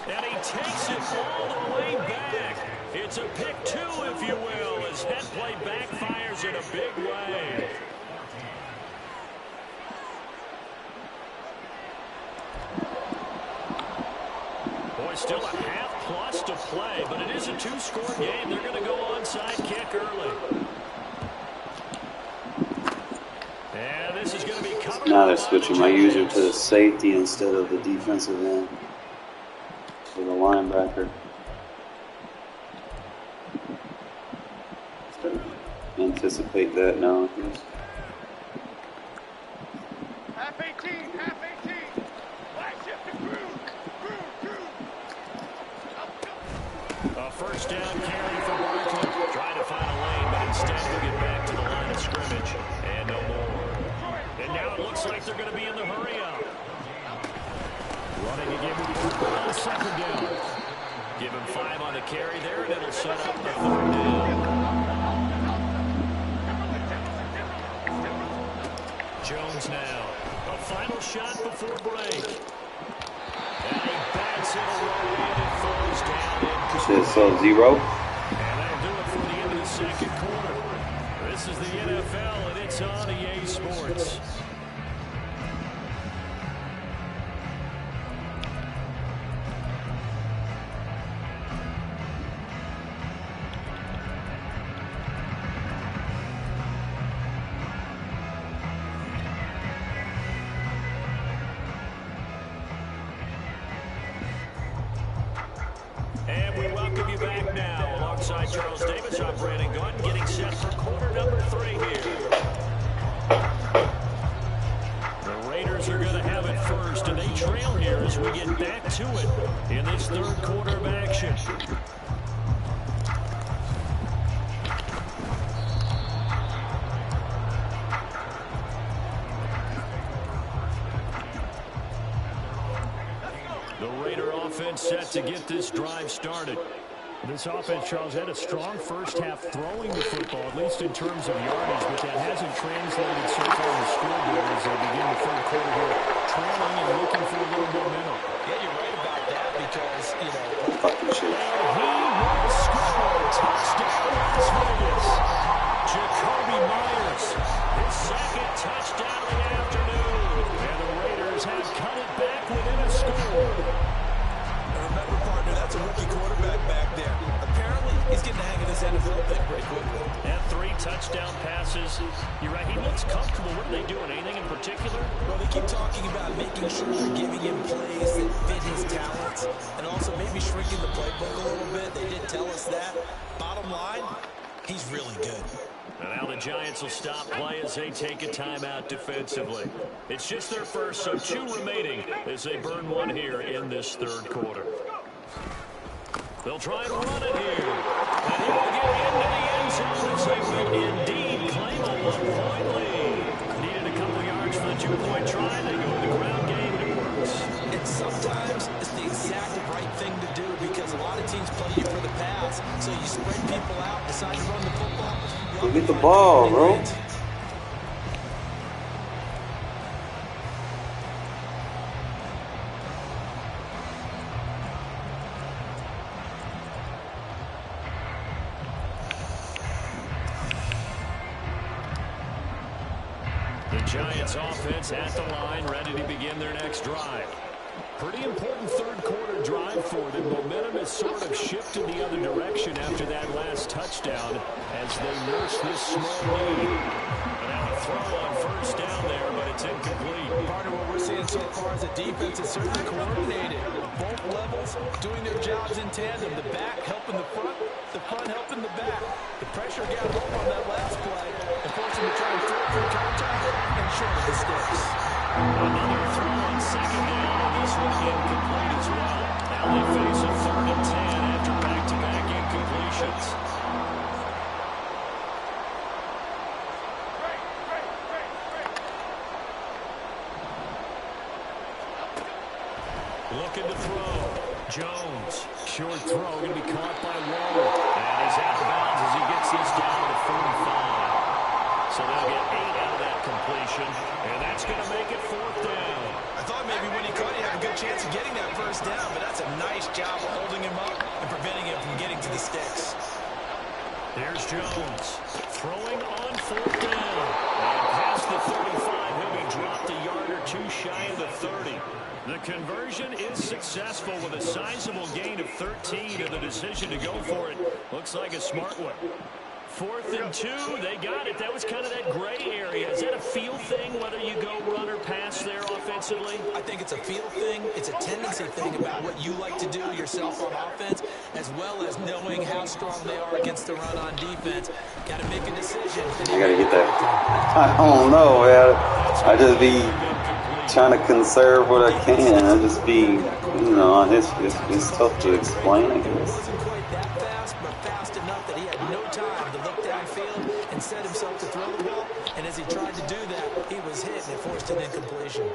And he takes it all the way back. It's a pick 2, if you will, as head play backfires in a big way. Boy, still a half plus to play, but it is a 2-score game. They're going to go onside kick early. And this is going to be covered. Now they're switching my user to the safety instead of the defensive end. For the linebacker. Anticipate that now, I guess. Half 18, half 18. Flash shift to groove. A first down carry for Barkley. Trying to find a lane, but instead he'll get back to the line of scrimmage. And no more. And now it looks like they're going to be in the hurry-up. Running again on second down. Give him 5 on the carry there, and it'll set up the 3rd down. Jones now. A final shot before break. And he bats it away, and it falls down. Says so 0. And that'll do it for the end of the second quarter. This is the NFL, and it's on EA Sports. And we welcome you back now. Alongside Charles Davis, I'm Brandon Gordon, getting set for quarter number 3 here. The Raiders are going to have it first, and they trail here as we get back to it in this third quarter of action. The Raider offense set to get this drive started. This offense, Charles, had a strong first half throwing the football, at least in terms of yardage, but that hasn't translated so far in the scoreboard as they begin the third quarter here, trailing and looking for a little momentum. Yeah, you're right about that because, you know, He will score. Touchdown, Las Vegas. Jacoby Myers, his second touchdown of the afternoon. And the Raiders have cut it back within a score. remember, partner, that's a rookie quarterback back there. Apparently, he's getting the hang of this NFL thing pretty quickly. And 3 touchdown passes. You're right, he looks comfortable. What are they doing? Anything in particular? Well, they keep talking about making sure they're giving him plays that fit his talents and also maybe shrinking the playbook a little bit. They did tell us that. Bottom line, he's really good. And now the Giants will stop play as they take a timeout defensively. It's just their first, so 2 remaining as they burn 1 here in this third quarter. They'll try and run it here. And he will get into the end zone as they will indeed claim a 1-point lead. Needed a couple yards for the 2-point try. They go to the ground game and it works. And sometimes it's the exact right thing to do because a lot of teams play you for the pass. So you spread people out, decide to run the football. Go get the ball, bro. The Giants offense at the line, ready to begin their next drive. Pretty important third quarter drive for them. Momentum has sort of shifted the other direction after that last touchdown as they nurse this small lead. And now a throw on first down there, but it's incomplete. Part of what we're seeing so far is the defense is certainly coordinated. Both levels doing their jobs in tandem. The back helping the front helping the back. The pressure got home on that last play and forced him to try and throw it for contact and short of the sticks. Another throw on second down, and this one incomplete as well. Now they face a 3rd and 10 after back-to-back incompletions. Looking to throw. Jones. Short throw, going to be caught by Waller. And he's out of bounds as he gets this down to 45. So they'll get 8 out of that completion. And that's going to make it 4th down. I thought maybe when he caught, he had a good chance of getting that first down, but that's a nice job of holding him up and preventing him from getting to the sticks. There's Jones throwing on 4th down. And past the 35, he'll be dropped a yard or 2 shy of the 30. The conversion is successful with a sizable gain of 13, and the decision to go for it looks like a smart one. 4th and 2, they got it. That was kind of that gray area. Is that a feel thing, whether you go run or pass there offensively? I think it's a feel thing. It's a tendency thing about what you like to do yourself on offense, as well as knowing how strong they are against the run on defense. Got to make a decision. I gotta get that. I don't know, man. I just be trying to conserve what I can. I just be, you know, it's tough to explain, I It guess. wasn't quite that fast, but fast enough that he had no time to look downfield and set himself to throw the ball. And as he tried to do that, he was hit and it forced an incompletion.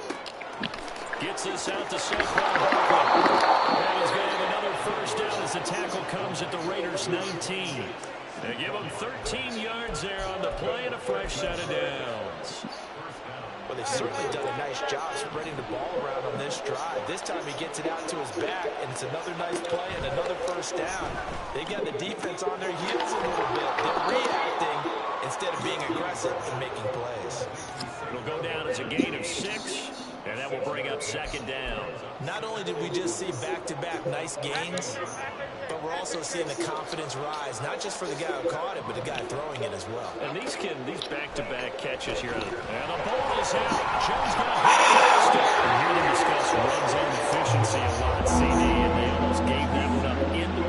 Gets this out to Saquon Barkley. And he's going to have another first down as the tackle comes at the Raiders' 19. They give him 13 yards there on the play and a fresh set of downs. Well, they've certainly done a nice job spreading the ball around on this drive. This time he gets it out to his back, and it's another nice play and another first down. They got the defense on their heels a little bit. They're reacting instead of being aggressive and making plays. It'll go down as a gain of 6, and that will bring up 2nd down. Not only did we just see back-to-back nice gains, but we're also seeing the confidence rise, not just for the guy who caught it, but the guy throwing it as well. And these back-to-back catches here. And the ball is out. Jones going to hit past it. You hear them discuss run zone efficiency a lot, CD, and they almost gave that one up in the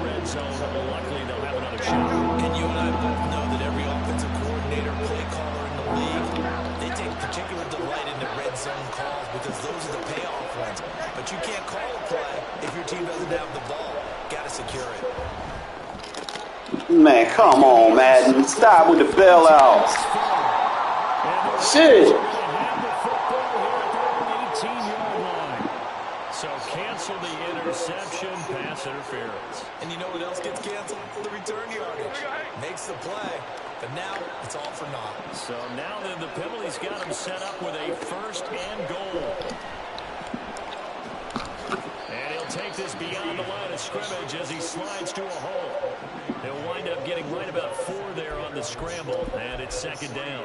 secure it. Man, come on, Madden. Stop with the bailouts. Shit. So cancel the interception, pass interference. And you know what else gets canceled? The return yardage. Makes the play, but now it's all for naught. So now then the penalty's got him set up with a 1st and goal. And he'll take this beyond the line of scrimmage as he slides to a hole. He'll wind up getting right about 4 there on the scramble, and it's 2nd down.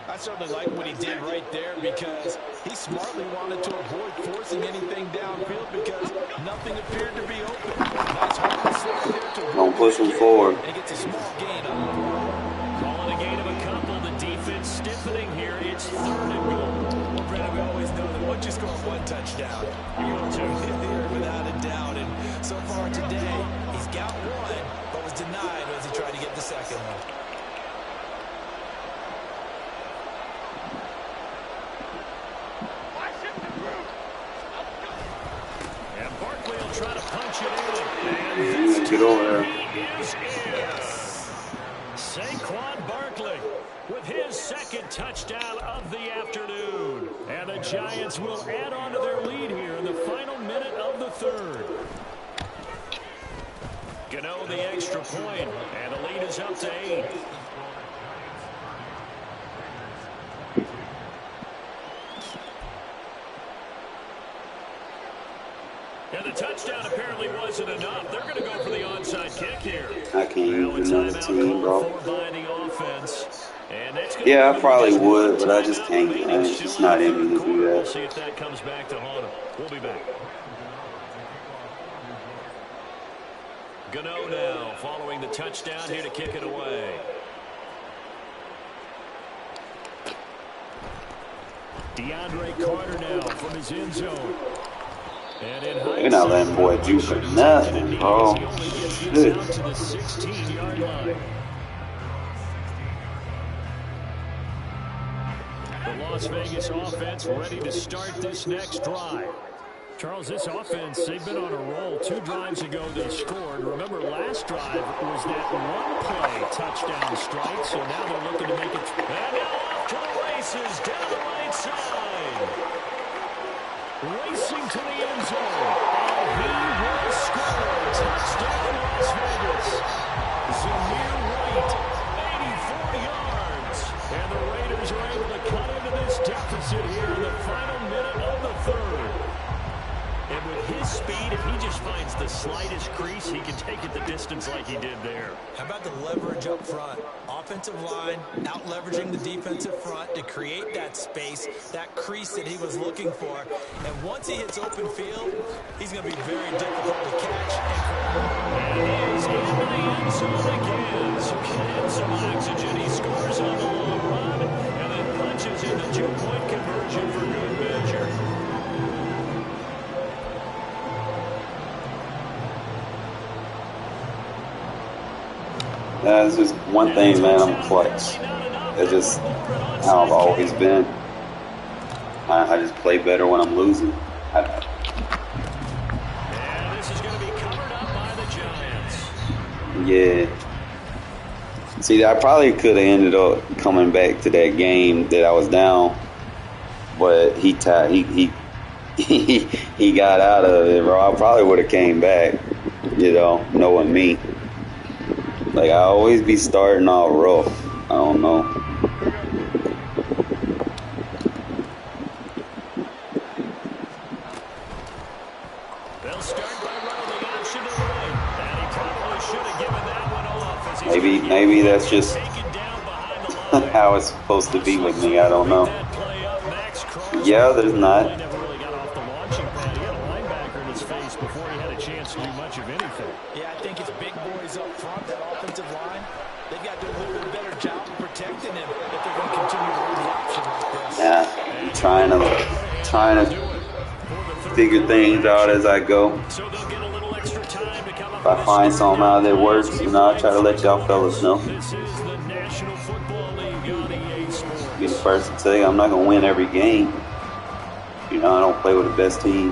I certainly like what he did right there because he smartly wanted to avoid forcing anything downfield because nothing appeared to be open. Nice hard slip there to Don't push him forward. and he gets a small gain on the play. Calling a gain of a couple. The defense stiffening here. It's 3rd and goal. Well, Brandon, we always know that once you score 1 touchdown, you're going to hit there without a doubt. And so far today, he's got 1, but was denied as he tried to get the 2nd one. And Barkley will try to punch it in. And Get over there. he is in. Saquon Barkley with his 2nd touchdown of the afternoon. And the Giants will add on to their lead here in the final minute of the 3rd. Gano the extra point, and the lead is up to 8. And the touchdown apparently wasn't enough. They're going to go for the onside kick here. I can't Now a use another timeout team, bro. called for by the offense. And that's gonna Yeah, I be probably just would, one but I just timeout can't. remaining. It's just Still not in in the me to third do quarter. that. We'll see if that comes back to haunt him. We'll be back. Gano now following the touchdown here to kick it away. DeAndre Carter now from his end zone. And in You're not letting boy do for nothing, bro. He only gets this Good. out to the 16-yard line. The Las Vegas offense ready to start this next drive. Charles, this offense, they've been on a roll. 2 drives ago they scored. Remember, last drive was that one-play touchdown strike, so now they're looking to make it. And now off to the races down the right side. Racing to the end zone. And he will score. Touchdown, Las Vegas. Zamir White, 84 yards. And the Raiders are able to cut into this deficit here in the final minute of the 3rd. And with his speed, if he just finds the slightest crease, he can take it the distance like he did there. How about the leverage up front? Offensive line out leveraging the defensive front to create that space, that crease that he was looking for. And once he hits open field, he's going to be very difficult to catch. And he is into the end zone again. So get some oxygen. He scores on the long run and then punches in the 2-point conversion for good measure. That's just one thing, man. I'm clutch. It's just how I've always been. I just play better when I'm losing. And this is going to be covered up by the Giants. Yeah. See, I probably could have ended up coming back to that game that I was down, but he got out of it, bro. I probably would have came back, knowing me. Like, I always be starting off rough. I don't know. They'll start by running the option to the right. And he probably should have given that one off. As he's Maybe that's just taken down behind the line. how it's supposed to be with me. I don't know. That play up, Max Crosby. Yeah, there's not. He never really got off the launching pad. He had a linebacker in his face before he had a chance to do much of anything. Yeah, I think it's big boys up front, that offensive line. They've got to do a little bit better job of protecting him if they're going to continue to run the option like this. Yeah, I'm trying to figure things out as I go. So they'll get a little extra time to come up. If I find something out that works, I'll try to let y'all fellas know. This is the National Football League on EA Sports. Be the first to say I'm not gonna win every game. I don't play with the best team.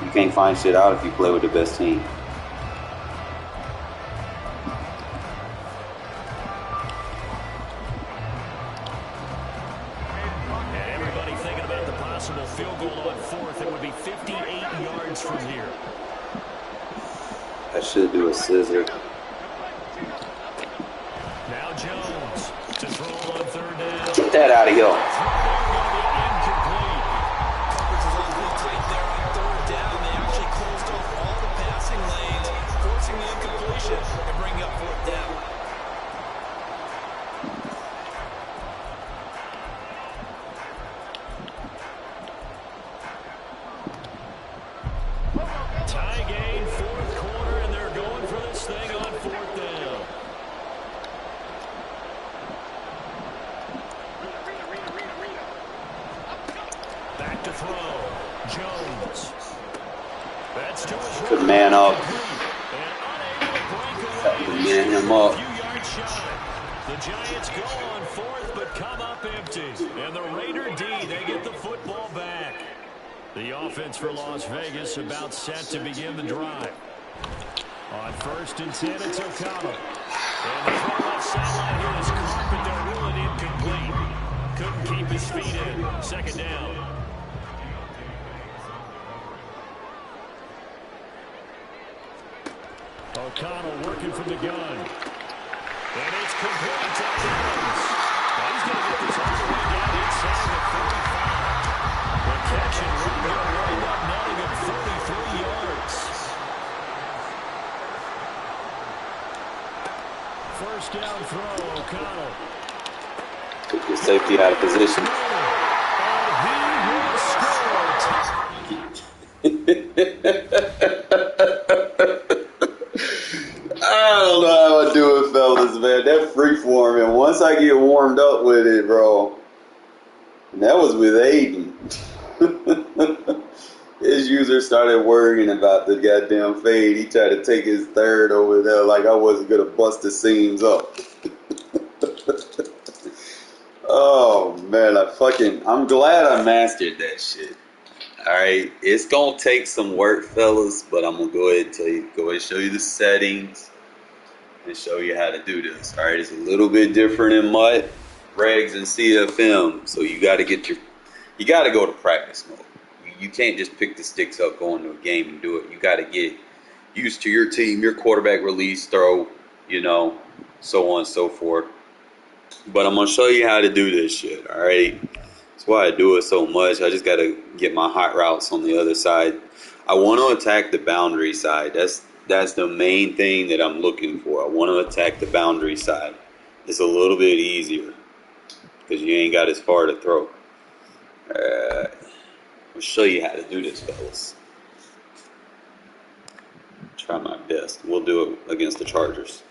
You can't find shit out if you play with the best team. fourth. It would be 58 yards from here. I should do a scissor. Now Jones to throw on third down. Get that out of here. Incomplete. Coverage was awfully tight there on third down. They actually closed off all the passing lanes, forcing the incompletion and bringing up fourth down. Tie game, fourth quarter, and they're going for this thing on fourth down. Back to throw. Jones. That's to his Good right. man up. And unable to break away. Man him up. A few yards shy. The Giants go on fourth, but come up empty. And the Raider D, they get the football back. The offense for Las Vegas about set to begin the drive. On 1st and 10, it's O'Connell. And the throw left sideline here is Carpenter, ruling incomplete. Couldn't keep his feet in. 2nd down. O'Connell working from the gun. And it's complete to Jones. Now he's going to get this all the way down inside the 35. The catch and run here rolled up netting at 33 yards. First down throw, O'Connell. Took your safety out of position. And he will I don't know how I do it, fellas, man. That freeform, and once I get warmed up with it, bro, and that was with Aiden. His user started worrying about the goddamn fade. He tried to take his third over there like I wasn't going to bust the seams up. Oh, man, I'm glad I mastered that shit. Alright, it's going to take some work, fellas, but I'm going to go ahead and show you the settings and show you how to do this. Alright, it's a little bit different in MUT, regs, and CFM, so you got to go to practice mode. You can't just pick the sticks up, go into a game and do it. You got to get used to your team, your quarterback release, throw, so on and so forth. But I'm going to show you how to do this shit, alright? That's why I do it so much. I just got to get my hot routes on the other side. I want to attack the boundary side. That's the main thing that I'm looking for. I want to attack the boundary side. It's a little bit easier because you ain't got as far to throw. I'll show you how to do this, fellas. Try my best. We'll do it against the Chargers.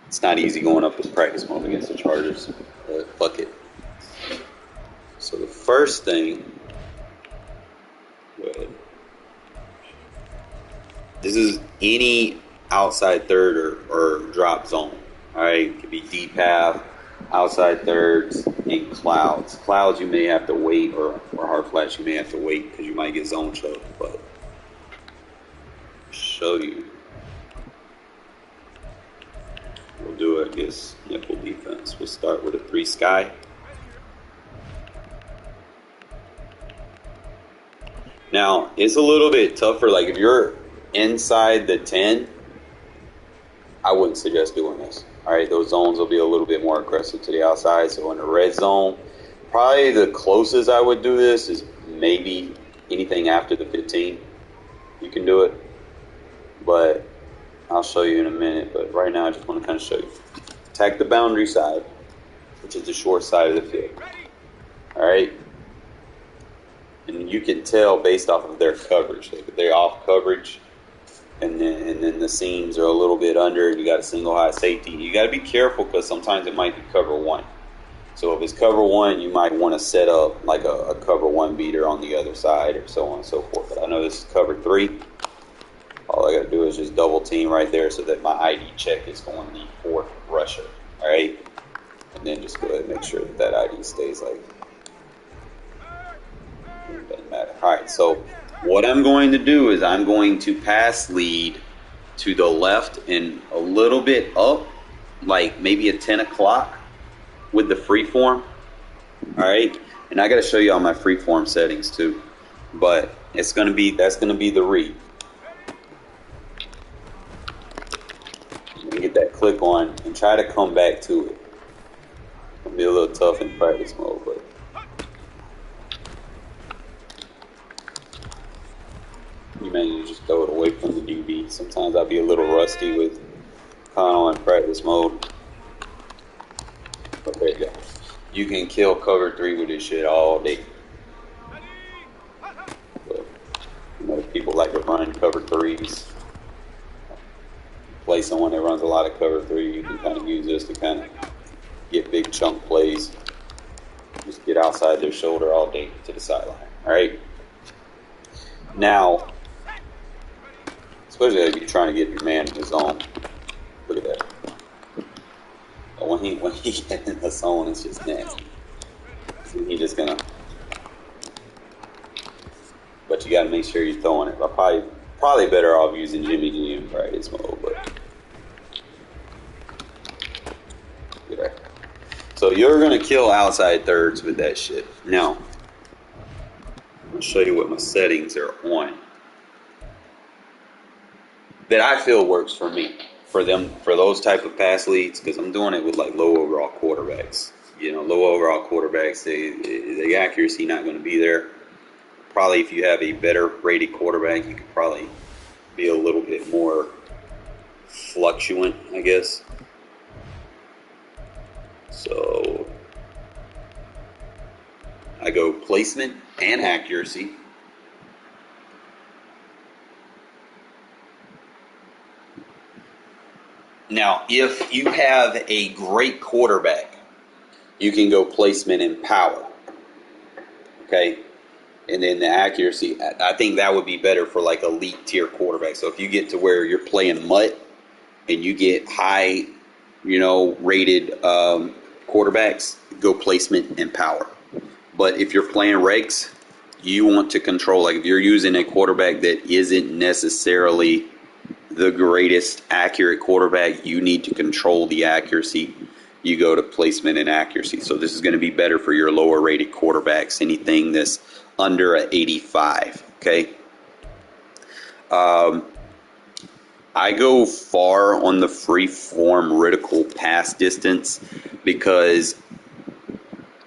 It's not easy going up with practice mode against the Chargers, but fuck it. So the first thing, go ahead. This is any outside third or drop zone. All right, it could be deep half, outside thirds, and clouds. Clouds you may have to wait, or hard flats you may have to wait because you might get zone choked. But I'll show you. We'll do it against nickel defense. We'll start with a 3 sky. Now, it's a little bit tougher. Like, if you're inside the 10, I wouldn't suggest doing this. All right, those zones will be a little bit more aggressive to the outside. So in the red zone, probably the closest I would do this is maybe anything after the 15. You can do it. But I'll show you in a minute, but right now I just want to kind of show you. Attack the boundary side, which is the short side of the field. All right? And you can tell based off of their coverage. Like if they're off coverage and then the seams are a little bit under and you got a single high safety, you got to be careful because sometimes it might be cover 1. So if it's cover 1, you might want to set up like a cover 1 beater on the other side or so on and so forth. But I know this is cover 3. All I got to do is just double team right there so that my ID check is going the 4th rusher. All right? And then just go ahead and make sure that ID stays like it doesn't matter. All right, so what I'm going to do is I'm going to pass lead to the left and a little bit up, like maybe at 10 o'clock with the free form. All right? And I got to show you all my freeform settings too. But that's gonna be the read. Get that click on and try to come back to it. It'll be a little tough in practice mode, but you may just throw it away from the DB. Sometimes I'll be a little rusty with Kano in practice mode. But there you go. You can kill cover 3 with this shit all day. But, people like to run cover 3s. Play someone that runs a lot of cover 3, you can kind of use this to kind of get big chunk plays. Just get outside their shoulder all day to the sideline. All right. Now, especially if you're trying to get your man in the zone. Look at that. But when he gets in the zone, it's just nasty. So he just gonna. But you got to make sure you're throwing it. I'm probably better off using Jimmy G in practice mode, but. So you're going to kill outside thirds with that shit. Now, I'll show you what my settings are on that I feel works for me, for those type of pass leads, because I'm doing it with like low overall quarterbacks. Low overall quarterbacks, the accuracy not going to be there. Probably if you have a better rated quarterback, you could probably be a little bit more fluctuant, I guess. So I go placement and accuracy. Now, if you have a great quarterback, you can go placement and power. Okay? And then the accuracy, I think that would be better for like elite tier quarterback. So if you get to where you're playing mutt and you get high, rated quarterbacks, go placement and power. But if you're playing regs, you want to control, like if you're using a quarterback that isn't necessarily the greatest accurate quarterback, you need to control the accuracy. You go to placement and accuracy. So this is going to be better for your lower rated quarterbacks, anything that's under an 85. Okay. I go far on the free form reticle pass distance because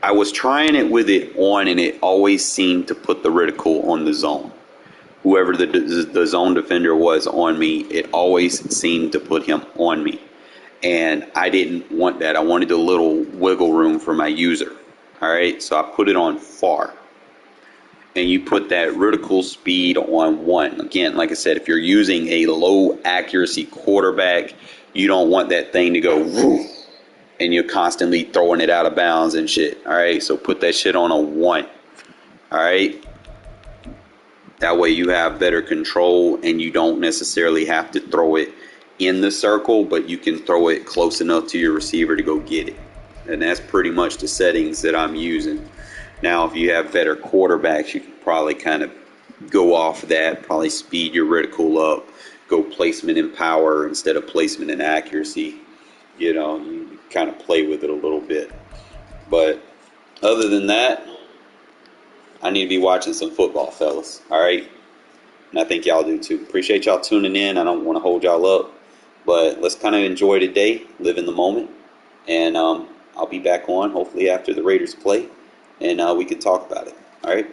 I was trying it with it on and it always seemed to put the reticle on the zone. Whoever the zone defender was on me, it always seemed to put him on me. And I didn't want that. I wanted a little wiggle room for my user. All right, so I put it on far. And you put that reticle speed on 1. Again, like I said, if you're using a low accuracy quarterback, you don't want that thing to go woof, and you're constantly throwing it out of bounds and shit. All right, so put that shit on a 1. All right, that way you have better control and you don't necessarily have to throw it in the circle, but you can throw it close enough to your receiver to go get it. And that's pretty much the settings that I'm using. Now, if you have better quarterbacks, you can probably kind of go off that, probably speed your reticle up, go placement and power instead of placement and accuracy. You kind of play with it a little bit. But other than that, I need to be watching some football, fellas. All right? And I think y'all do too. Appreciate y'all tuning in. I don't want to hold y'all up. But let's kind of enjoy today, live in the moment. And I'll be back on hopefully after the Raiders play. And we can talk about it. All right?